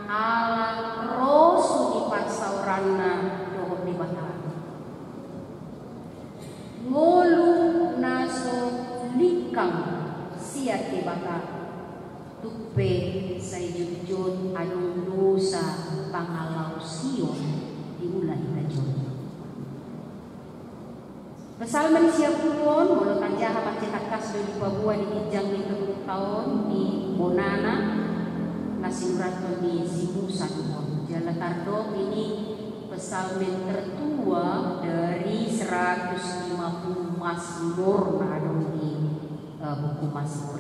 [SPEAKER 3] ala rosu di pasauranna dohot di bata ngolu naso likang siat di bata tupe say jujud anong dosa pangalaw siyon di ulan tajud. Pesalmen 10 mulut aja macetak kas di Papua di kijang di tahun di Bonana nasinurat di Simusa Duhon. Jala tardok ini pesalmen tertua dari 150 Mazmur na di buku Mazmur.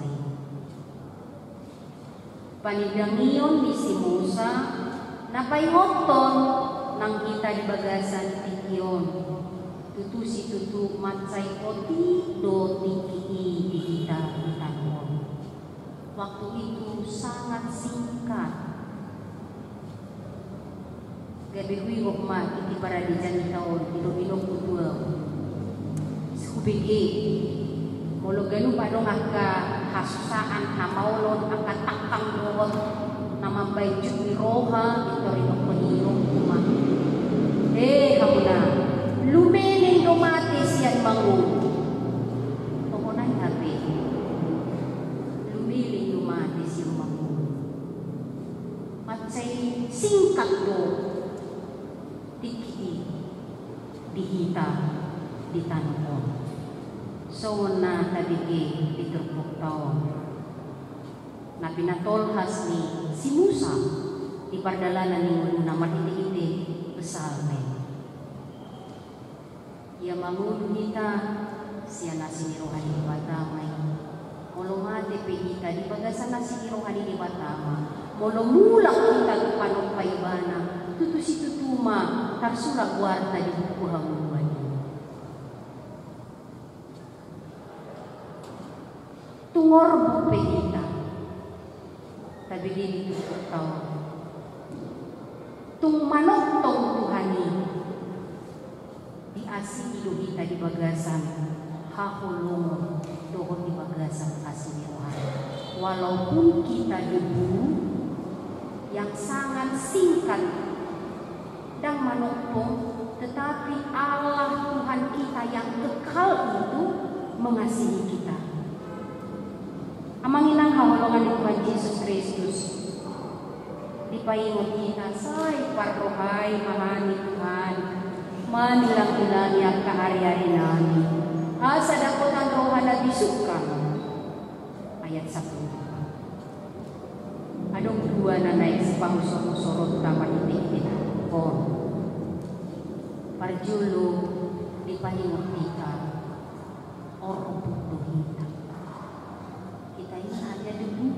[SPEAKER 3] Panidangiyon di Simusa napayhoton nang kita di bagasan tikiyon. Tutu si tutu matsay oti do tiki di kita ditanong. Waktu itu sangat singkat. Gabi hui hokma iti para di jan taon ilo-ilo kutua. Subigi molo ganu padong aka hasusaan hamaulon aka takang doon namambay jud ni roha ito rin ang panilong kuma. Hamuna lumeling dumatis yan mangun. Tungunan habi. Lumeling dumatis yung mangun. Matsay singkat do. Tiki. Dihita. Ditanong. So na tabigi diturpok taon. Na pinatolhas ni si Musa. Ipardalanan ni na matiti-iti pesalmen. Ia mangudu kita siya nasi ni rohani di Batamay. Molo mati pe kita di bagasan nasi ni rohani di Batama. Molo mulak kita ke panong paibana. Tutu si tutuma tarsura guarda di buku hamuan. Tungor pe kita. Tapi di tutup tau. Tung manok tong Tuhani. Asih iluhita di bagasan hahulung dohon di bagasan asih rohani. Walaupun kita debu yang sangat singkat dan menopong, tetapi Allah Tuhan kita yang kekal itu mengasihi kita. Amanginang hawalongan Tuhan Yesus Kristus dipaingon kita say parrohay mahani Tuhan. Manilang-ilang yang kahari-hari namin. Asa dakotan rohana bisuka. Ayat 1. Adong dua na naik sepahusor-sorot taman itik kon. Parjulu dipahingot kita. Orang butuh kita. Kita ini hanya debu.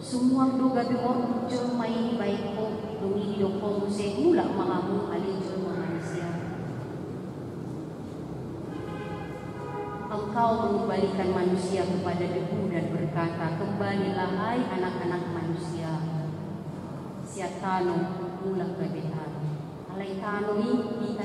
[SPEAKER 3] Semua doga di orang jol mai baik ko dungi do ko musik mula mangamu ali jol manusia. Engkau mengembalikan manusia kepada debu dan berkata, kembalilah hai anak-anak manusia. Siatano mula kebetan. Alai tano ini kita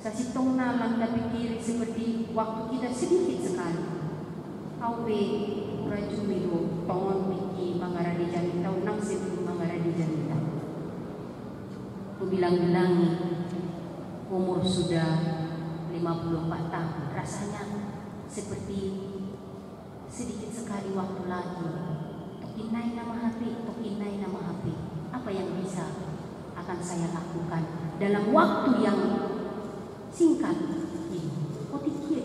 [SPEAKER 3] Sasitong nalang na pikiri seperti waktu kita sedikit sekali. Awe rajumilo tongon miki mangaradi janita unang sebu mangaradi janita. Kubilang-bilangi umur sudah 54 tahun. Rasanya seperti sedikit sekali waktu lagi. Tokinai nama hati, tokinai nama hati. Apa yang bisa akan saya lakukan dalam waktu yang singkat ini? Otikir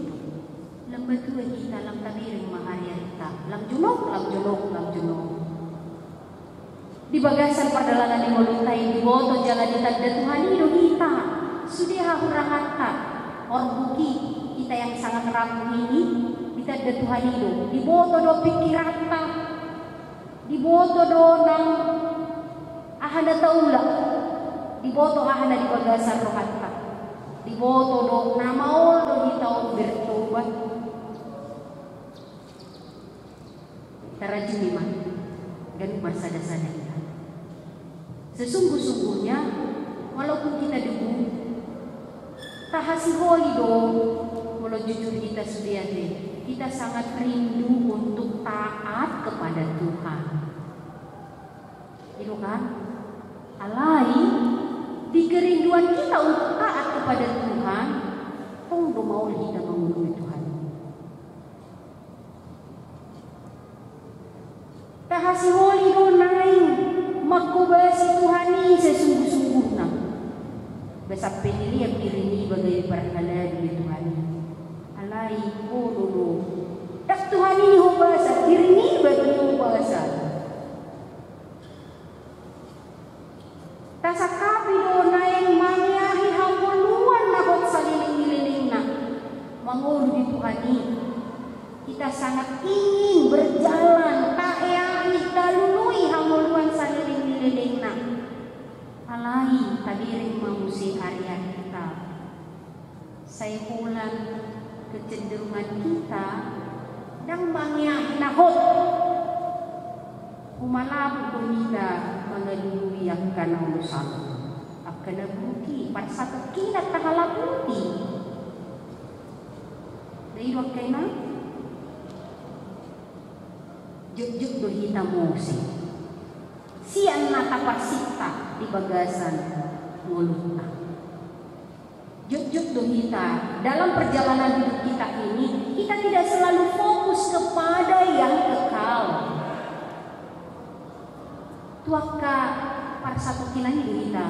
[SPEAKER 3] lembatua kita lam tabiring maharya kita lam junok di bagasan perjalanan di Molutai di boto jalan di tanda Tuhan hidup kita sudah hahurang harta orbuki kita yang sangat rapuh ini di tanda Tuhan hidup di boto do pikirata di boto do nang ahada taula di boto ahada di bagasan rohata di boto do namaol do hitau bertobat tarajumiman dan bersada-sada kita. Sesungguh-sungguhnya walaupun kita debu tahasihoi do walau jujur kita sudah kita sangat rindu untuk taat kepada Tuhan. Itu kan? Alai di kerinduan kita untuk taat kepada Tuhan, tunggu mau kita mengunjungi Tuhan. Tahasihoi do naing makubasi Tuhani sesungguh-sungguhnya. Besap penili yang kirini bagai berhala di Tuhan. Alai dulu. Tak Tuhani hubasa kirini bagi hubasa. Tasakapi do naing mangiahi hanguluan nahot saliling-liling na. Mangulu di Tuhani. Kita sangat ingin berjalan taeahi dalului hanguluan saliling-liling na. Alai tadiring mamusi karya kita. Saya ulang kecenderungan kita dan mangiahi nahot. Umalabu kita mengelului akan urusan akan bukti pada satu kilat tahala bukti. Dari waktu mana? Juk-juk do hitam musik sian nata pasita di bagasan ngulutna. Juk-juk do hita dalam perjalanan hidup kita ini kita tidak selalu fokus kepada yang kekal. Tuaka para satu kinani do hita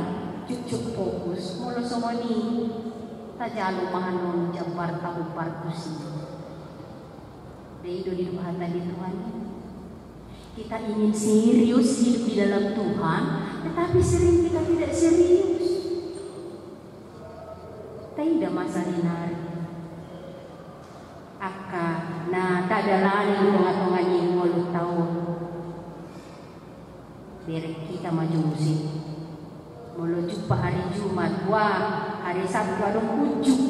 [SPEAKER 3] juk-juk fokus molo somoni tajalo mahanon jabar tahu parkusi. Dei do di hata di Tuhan. Kita ingin serius hidup di dalam Tuhan, tetapi sering kita tidak serius. Tidak masa hinari. Aka, nah tak ada lari tungan-tungan yang 10 tahun. Biar kita maju musik. Mulu jumpa hari Jumat, wah hari Sabtu ada ujuk.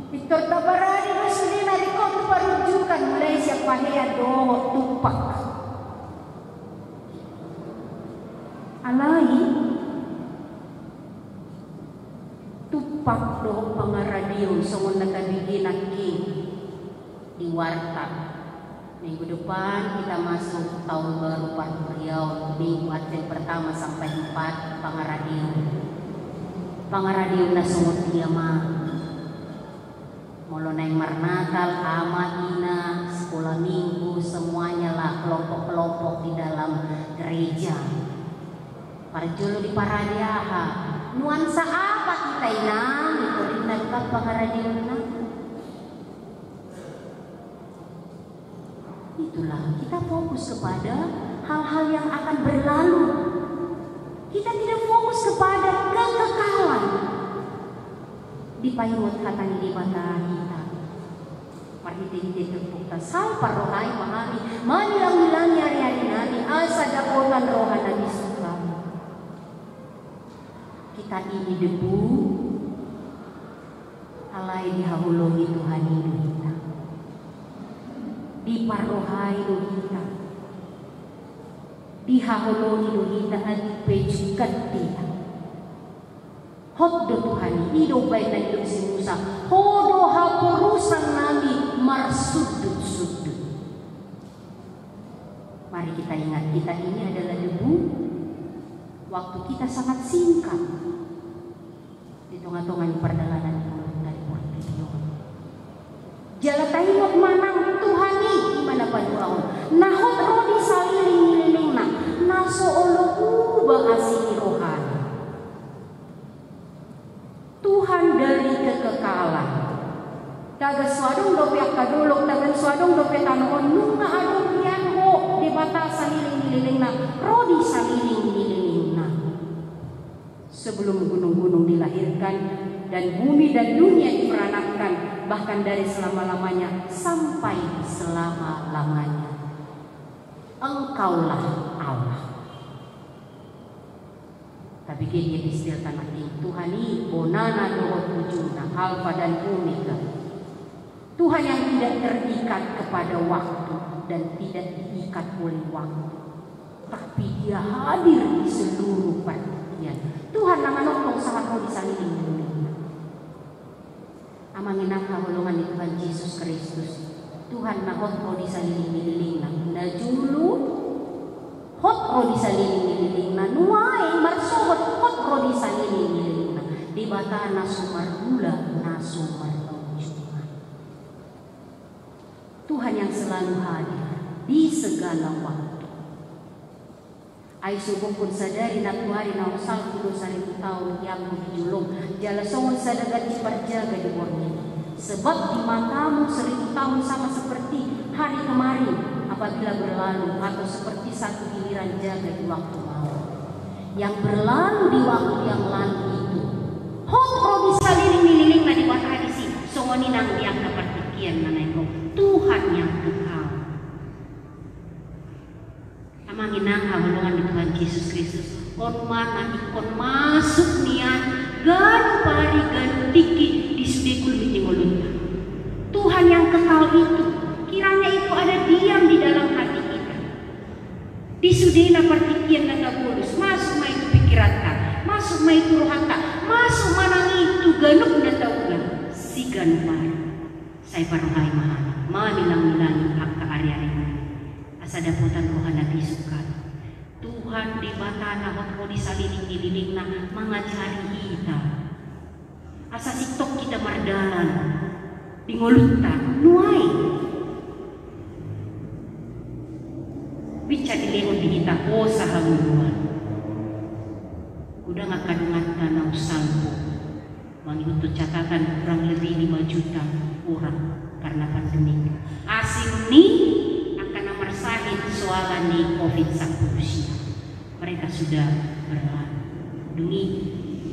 [SPEAKER 3] Victor Tabarani Rasulina rekod perujukan mulai siapa hea doh tupak. Alai tupak do pangaradio songon nakabigin aki di warta. Minggu depan kita masuk tahun baru Riau, minggu Advent pertama sampai 4 pangaradio. Pangaradio na sungot dia mah. Molo naik marnatal, ama, ina, sekolah minggu semuanya lah kelompok-kelompok di dalam gereja. Parjolo di paradiaha nuansa apa kita inang itu ditangkap pangaradiuna. Itulah kita fokus kepada hal-hal yang akan berlalu. Kita tidak fokus kepada kekekalan. Di payung katang di mata kita. Parhiti-hiti terbuka salpa rohai mahami manilang-nilang hari-hari nani asa dakotan rohana disuka. Kita ini debu alai dihahului Tuhan hidup kita diparohai hidup kita dihahului hidup kita adipejukan dia Hot do Tuhan ido baik na hidup si Musa. Hodo hapurusan nami marsudut-sudut. Mari kita ingat, kita ini adalah debu. Waktu kita sangat singkat. Di tengah-tengah perjalanan dari perpikiran. Jala taingot manang Tuhan ni gimana paduaon. Nahot rodi saliling-liling na. Naso olo ubah asini rohani. Tuhan dari kekekalan. Taga swadong dope kadulok, taga swadong dope tanoon nunga adong yan ho di bata saliling-liling na. Rodi saliling-liling na. Sebelum gunung-gunung dilahirkan dan bumi dan dunia diperanakkan, bahkan dari selama-lamanya sampai selama-lamanya, Engkaulah Allah. Tapi dia istilah tanah ini Tuhan ini bonana doa ujungna alfa dan omega. Tuhan yang tidak terikat kepada waktu dan tidak diikat oleh waktu, tapi dia hadir di seluruh perhatian. Tuhan nama nongtong sangat mau disaliling dunia. Amangin angka holongan di Tuhan Yesus Kristus. Tuhan nahot mau disaliling dililing na julu hot ro disaliling na nuai marsohot hot ro disaliling na di bata nasumar gula nasumar ujungan. Tuhan yang selalu hadir di segala waktu. Ay subong pun sadari na tuwari na usal kulo sa 1,000 taon yang dijulong jala songon sa dagat diperjaga di borneo. Sebab di matamu 1,000 tahun sama seperti hari kemarin apabila berlalu, atau seperti satu giliran jaga di waktu malam yang berlalu di waktu yang lalu itu. Hot rodi saliling-liling na di bata di sini. Songoni nang diang kepertikian na naiko Tuhan yang kekal. Amangin ang hawalungan di Tuhan Yesus Kristus. Orman ikon masuk nian ganu pari ganu tiki di sudikul minimolunta. Tuhan yang kekal itu kiranya itu ada diam di dalam hati kita. Di sudena partikian na bulus masuk mai itu pikiran masuk mai itu rohata, masuk manang itu ganuk na taugan si ganupar. Saya paruhay mahal, mamilang-milang hak kaari-ari asa daputan Tuhan nabi suka. Tuhan di bata na hotro di saliling-liling na mangajari kita. Asa sitok kita mardalan pingulutan nuai bicara dilehon di kita sa hanguluan udah ngak kadungan tanau salpo mengikut catatan kurang lebih 5 juta orang karena pandemi asing ni akan nomor sahid soalan di COVID-19 mereka sudah berlalu dungi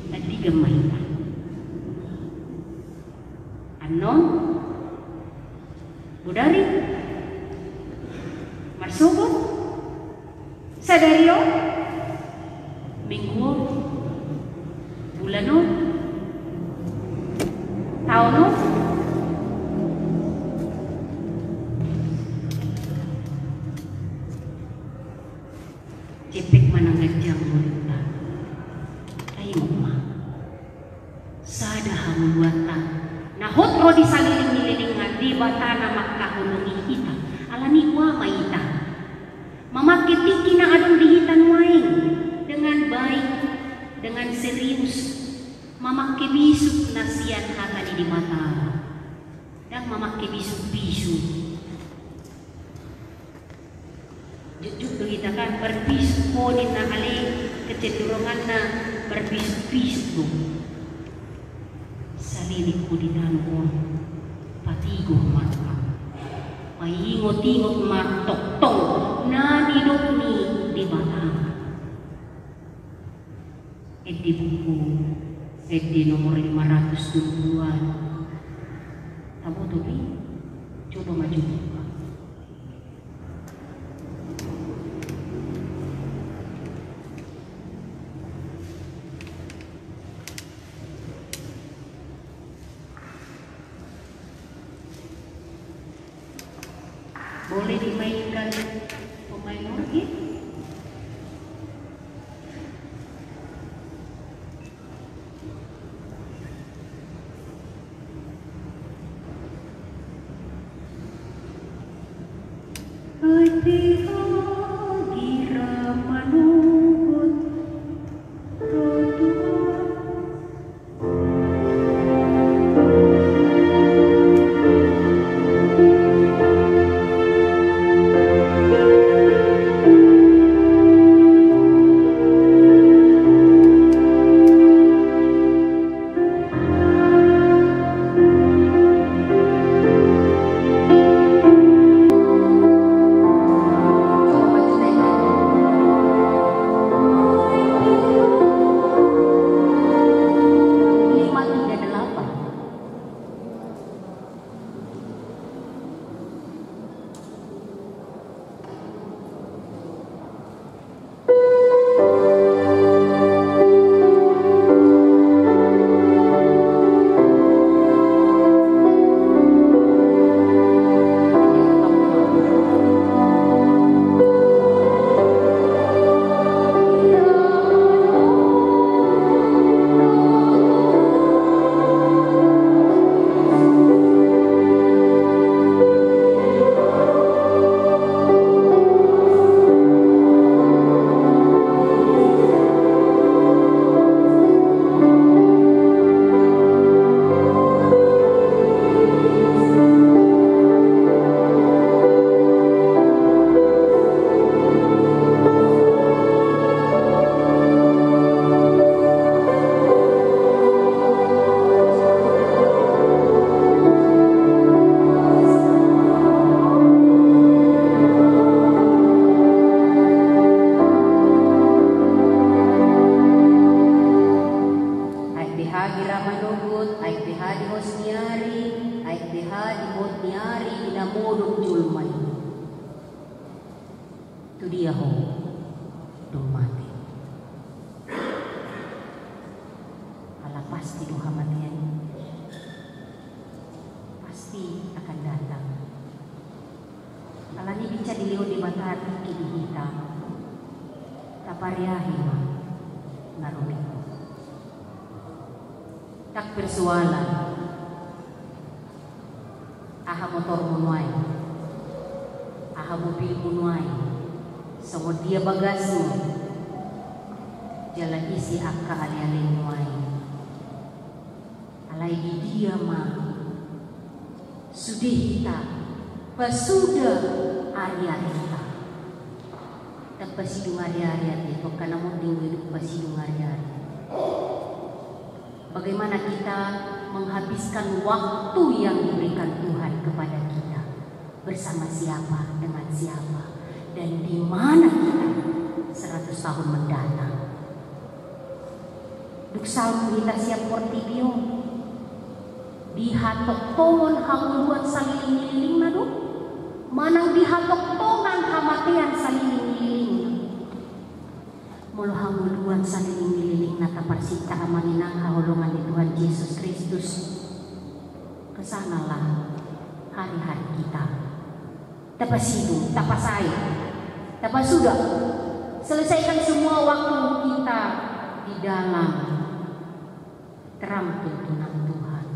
[SPEAKER 3] tadi gemaitan anon budari marsugo sadario minggu bulano tauno cepek mananggajang mulita tayo ma sada hamuluata nahot ro di saliling-liling nga di bata na makahulungi kita alani wa maita mamakitiki na adong dihitan wain dengan baik dengan serius mamakibisuk na siyan hatani di mata dan mamakibisuk-bisuk jujur kita kan berbisuk kodin na kali kecenderungan na berbisuk-bisuk salili ko di danon patigo mata maingot-ingot matoktong na nidokni di batang di buku di nomor 520-an tahu tuh coba maju boleh dimainkan pemain organ Tak persoalan aha motor munuai, aha mobil munuai, sama dia bagasi jalan isi akka ali-ali munuai, alai di dia mah sudah kita pasuda ari-ari kita tak pasidung ari-ari itu karena mau hidup pasidung ari-ari. Bagaimana kita menghabiskan waktu yang diberikan Tuhan kepada kita, bersama siapa, dengan siapa, dan di mana kita 100 tahun mendatang. Duksal kita siap portibio dihatok tongon hamuluan saliling-liling nado, manang dihatok tongan hamatian saliling-liling. Mulu hamuluan saliling-liling nata parsita amaninang haholongan di Tuhan Yesus Kristus. Kesanalah hari-hari kita. Tapasidu, tapasay, tapasudah. Selesaikan semua waktu kita di dalam terang tuntunan Tuhan.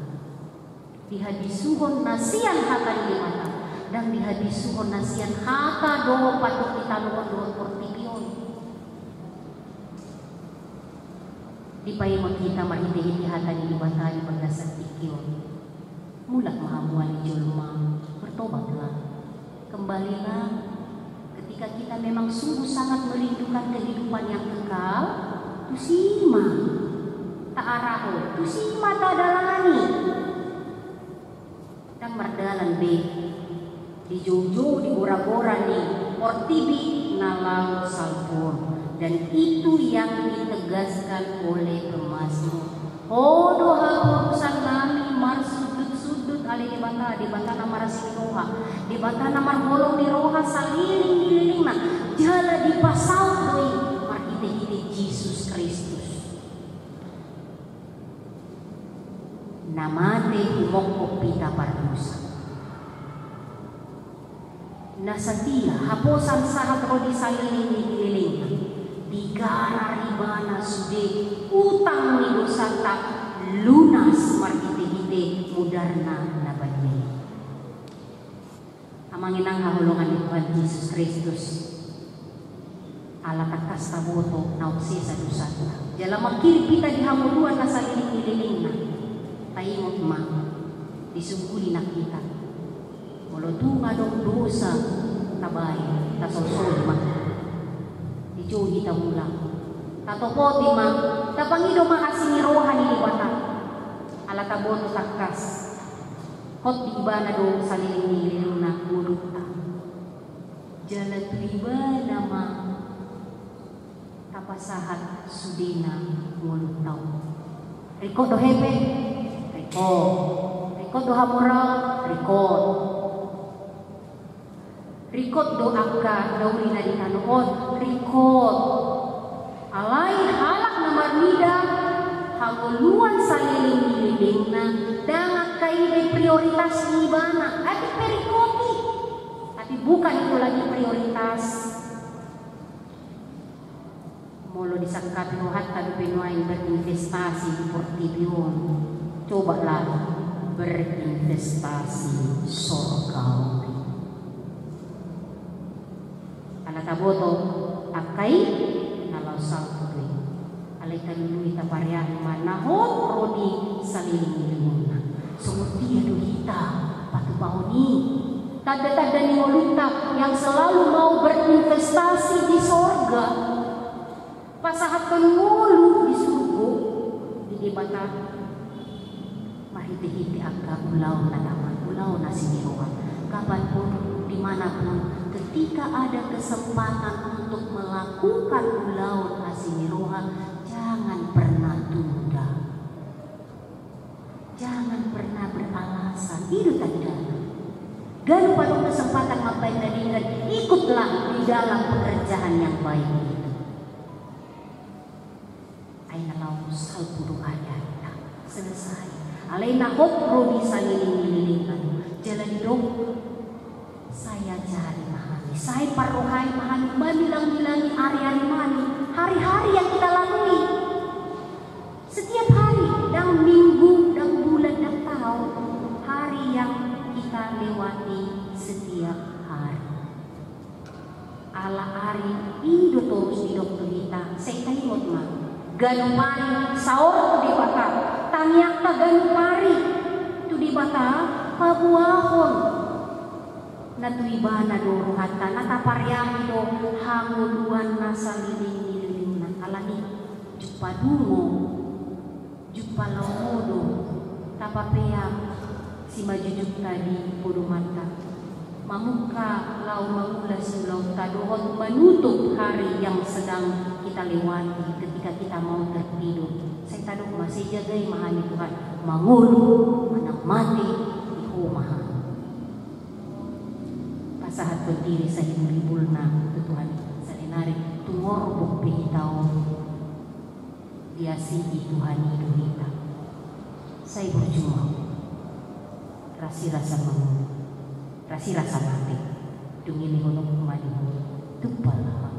[SPEAKER 3] Dihadisuhon nasian hata di mata dan dihadisuhon nasian hata doho patung kita doho portibion. Di payimon kita mahiti-hiti hata di bata di bagasat ikion. Mulak mahamuan julma, bertobatlah, kembalilah. Ketika kita memang sungguh sangat merindukan kehidupan yang kekal, tusima tak araho, tusima tak dalani. Dan merdalan be di jojo di bora-bora ni portibi nalau salpon. Dan itu yang ditegaskan oleh pemazmur. Oh doa urusan nami mar sudut-sudut ali di bata namar sinoha, di bata namar bolong di roha saliling na jala di pasau doi mar ide Yesus Kristus. Namate humok pita pardusa. Nasatia haposan sahat rodi saliling digara ribana sude utang ni dosata lunas margite-gite mudarna nabadne. Aman manginang hahulungan ni Tuhan Yesus Kristus. Ala takas taboto na sa dusata. Jala makiri kita di hamuluan na sa liling na. Taimot ma, disungkuli na kita. Mulutunga dong dosa tabay, tasolsol ma. Dijuhi ta mula. Tatopoti ma, tapangido ma asinirohan ni liwata. Ala taboto takas. Hot di iba na dong sa liling na mulut ta. Jala tuiba nama tapasahat sudina mulut tau. Rikot do hepe, rikot do hamura, rikot do akka dauli na di kanoon, rikot. Alain halak na marmida, hanguluan sa liling na, dangak kayo prioritas ni ibana, at perikoti. Tapi bukan itu lagi prioritas. Molo disangkat nuhat tapi penuain berinvestasi di Portibion. Cobalah berinvestasi surgawi. Ala taboto akai nalau salpui. Alai kanului taparian manahot rodi saliling-linguna. Sumuti aduhita patu bauni. Tanda-tanda ni molunta yang selalu mau berinvestasi di sorga. Pasahat penulu di surga di debata mahiti-hiti agak ulau na daman, ulau na siniruan. Kapanpun, dimanapun, ketika ada kesempatan untuk melakukan ulau na siniruan, jangan pernah tunda. Jangan pernah beralasan. Itu tanda. Dan pada kesempatan ngapain dan ikutlah di dalam pekerjaan yang baik itu. Aina lau salpuru ayat selesai. Alaina hopro bisa liling-lilingan. Jalan dong. Saya cari mahani. Saya parohai mahani. Bilang-bilangi hari-hari mahani. Hari-hari yang kita lalui. Setiap hari. Dan minggu, dan bulan, dan tahun. Hari yang kita lewati setiap hari. Ala hari itu terus hidup kita. Saya tahu mah. Ganumari saor di bata, tangyak ta ganumari tu di bata pabuahon. Natuiba na doruhata nataparyang do hanguluan na sa liling-liling na kalani. Jupa dungo, jupa lamodo, tapapeyang si majujuk tadi pudu mata. Mamuka lau mamulas ulau tadohon menutup hari yang sedang kita lewati ketika kita mau tertidur. Saya tahu masih jagai mahani Tuhan. Mangulu, anak mati, ihumahan. Pasahat berdiri saya melibulna Tuhan. Saya narik tumorobok pihitau. Diasihi Tuhan hidup kita. Saya berjuang. Rasi-rasa mangulu. Rasi-rasa mati. Dungili hunuk kumadimu. Tupalah.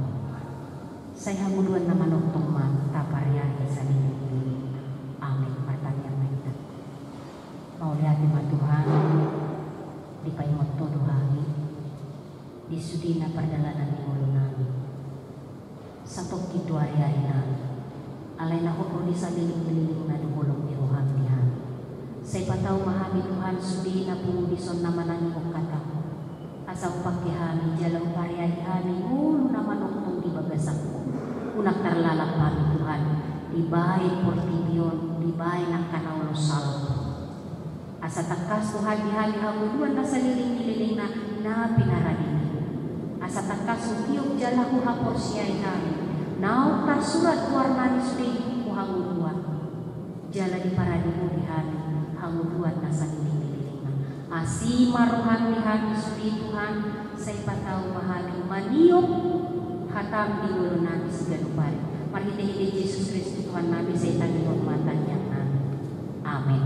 [SPEAKER 3] Saya hamuluan nama noktong man taparyani sa liling-liling. Amin matanya maitat. Mau lihat ma Tuhan di paimot todo hangi di sudina perjalanan di mulo nami. Satok itu hari-hari nami. Alay na ko di sa liling-liling na dumulong iruhang dihan. Saya patau mahami Tuhan sudina pumudison naman ang iyong kata. Asang pagkihami jalang pariayhami ulo naman noktong di bagasak ko. Unak terlalak kami Tuhan di bahay Portibion, di bahay ng Kanaulo Salvo. Asa takas Tuhan di hali hamuluan na sa liling-liling na pinaradig. Asa takas ukiyog jalahu hapor siya'y namin. Naw tasurat warna ni sudi muhamuluan. Jala di paradig mo di hali hamuluan na sa liling-liling na. Asi maruhan di hali sudi Tuhan sa ipataw mahali maniok hatam di mulo namin sa ganupari. Marhiti-hiti Jesus Kristus Tuhan namin sa itang hormatan niya namin. Amen.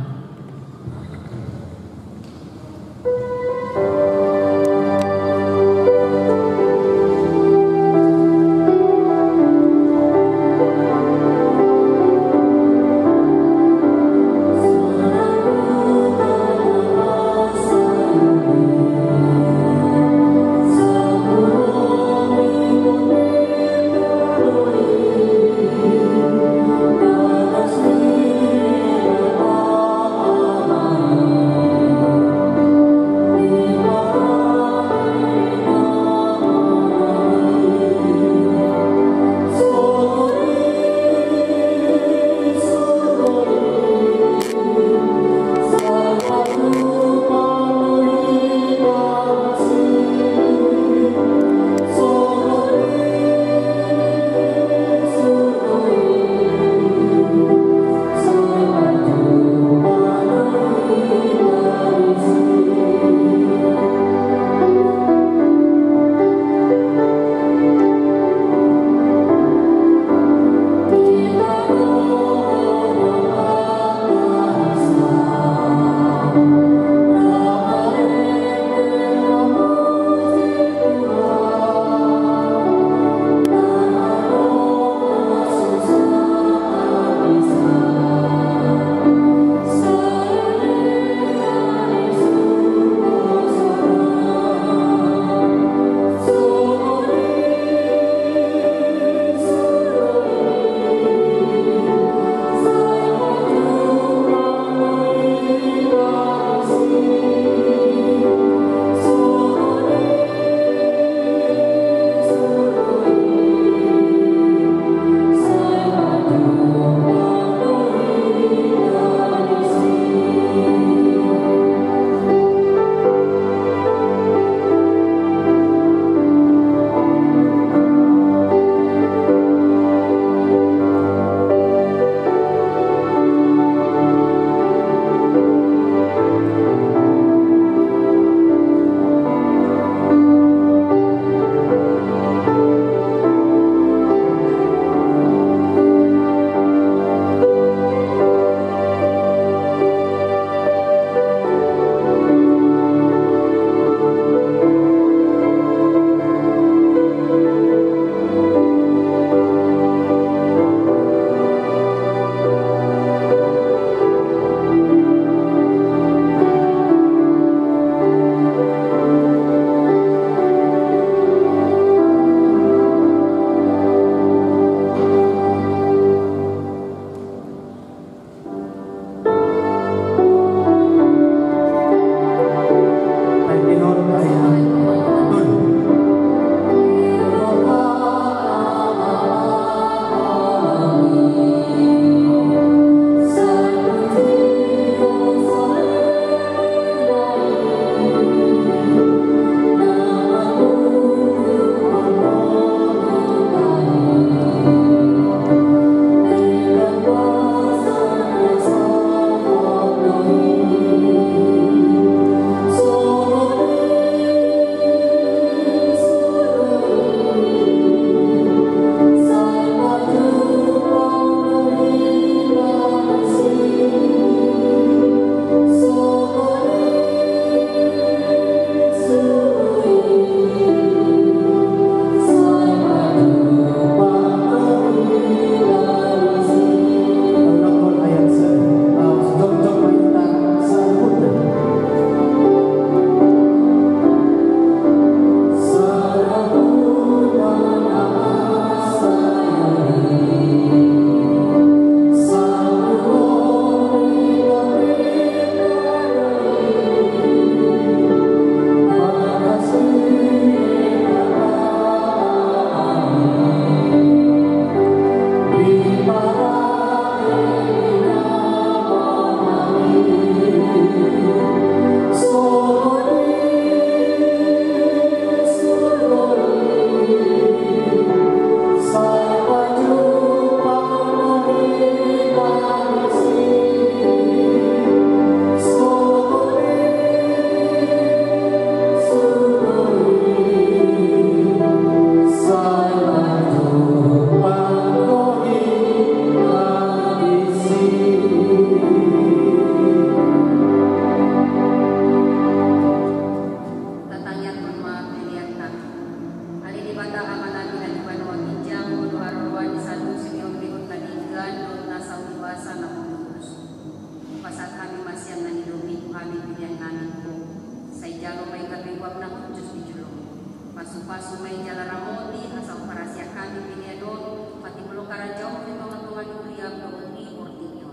[SPEAKER 3] pasu may jala ramoti asa operasi kami piniadon pati belum karajau di tongan-tongan kuliah berhenti portinyo.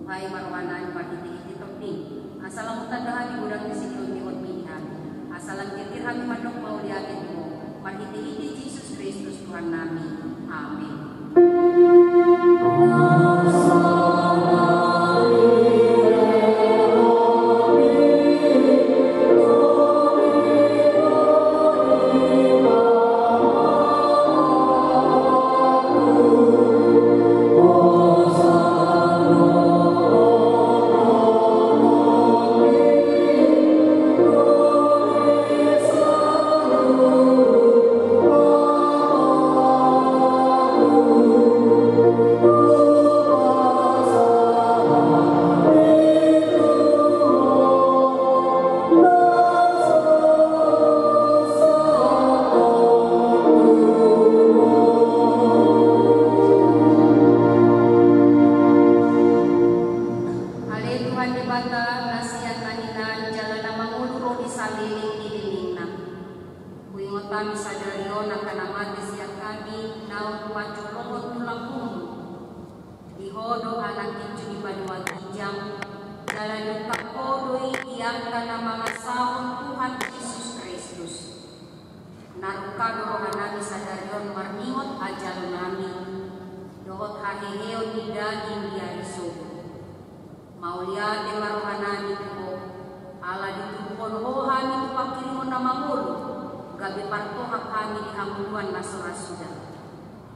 [SPEAKER 3] Hai marwanan pati topi asalam tadahan gudang disikon di pilihan asalam kitir kami manok mau liatin mo marhiti Yesus Kristus Tuhan nami. Amin.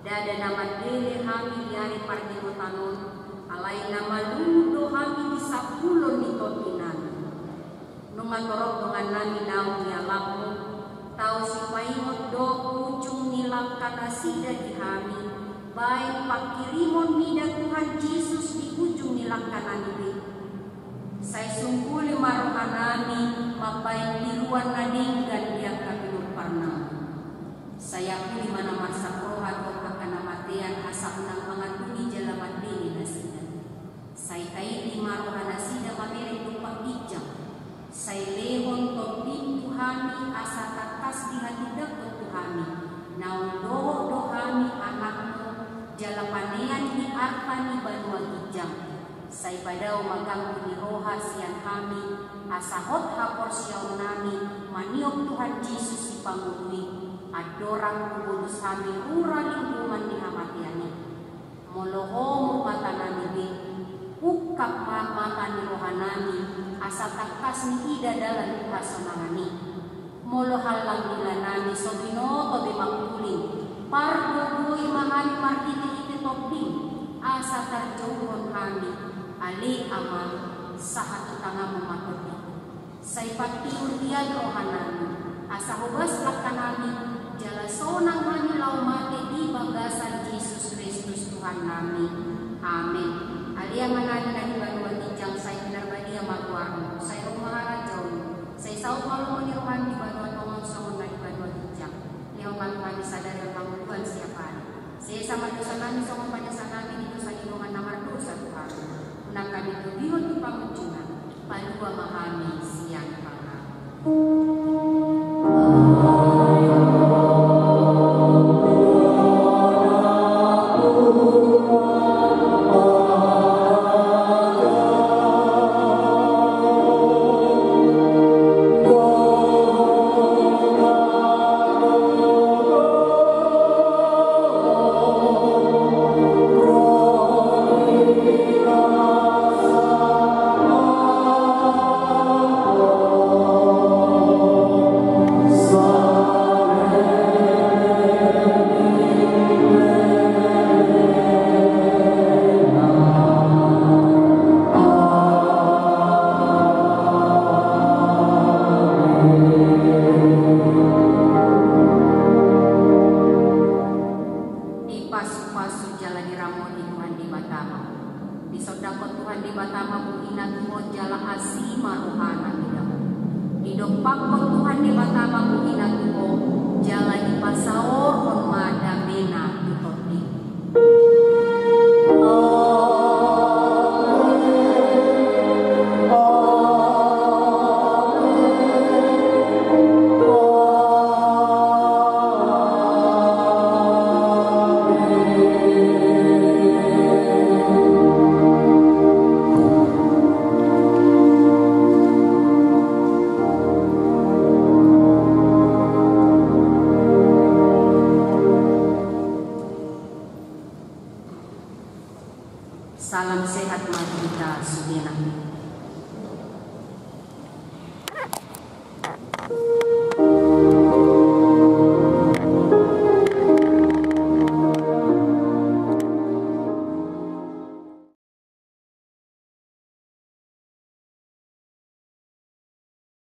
[SPEAKER 3] Dada nama dele hami diari partimotanon alai nama ludo hami di sapulon di totinan numatorok dengan nami naung nialamu tau si paingot do ujung nilangkan asida di hami baik pakirimon nida Tuhan Yesus di ujung nilangkan anibi saya sungkuli marohanani mapain tiruan nadinggan dia kapinur parna saya pilih mana masa rohan matian asap nang mengatuni jalaman dini nasidan. Saya kaiti marohan nasida mamere tumpang ijam. Saya lehon topin Tuhani asa tatas di hati dakot Tuhani. Naung dohani anakmu jalapanean di arpani banua ijam. Saya padao magang di roha sian kami asa hot hapor siaw nami maniok Tuhan Yesus si pangului. Adorang kubulus kami ura lingkungan di hamatiani molohom mata nami be ukap mata ni rohanani asa takas ni ida dalam kasonangani molo halang dilanani sobino be makuling pardo bui mahani martiti toping asa tarjauhon kami ali amal sahat tangga mematoti sai patiur dia rohanani asa hubas lakanami jala sonang manilau mati di bagasan Yesus Kristus Tuhan nami. Amin. Alia manani nani banua tijang saya benar badia maguarno. Saya rumah rajau. Saya saut malu meniruhan di banua tongong songon nani banua tijang. Leo malu sadar yang bangunan siapa. Saya sama dosa nami songon panyasa nami di dosa ilungan namar dosa Tuhan. Unang kami tubion di pamuncunan. Palua mahami siang pangan. Amin.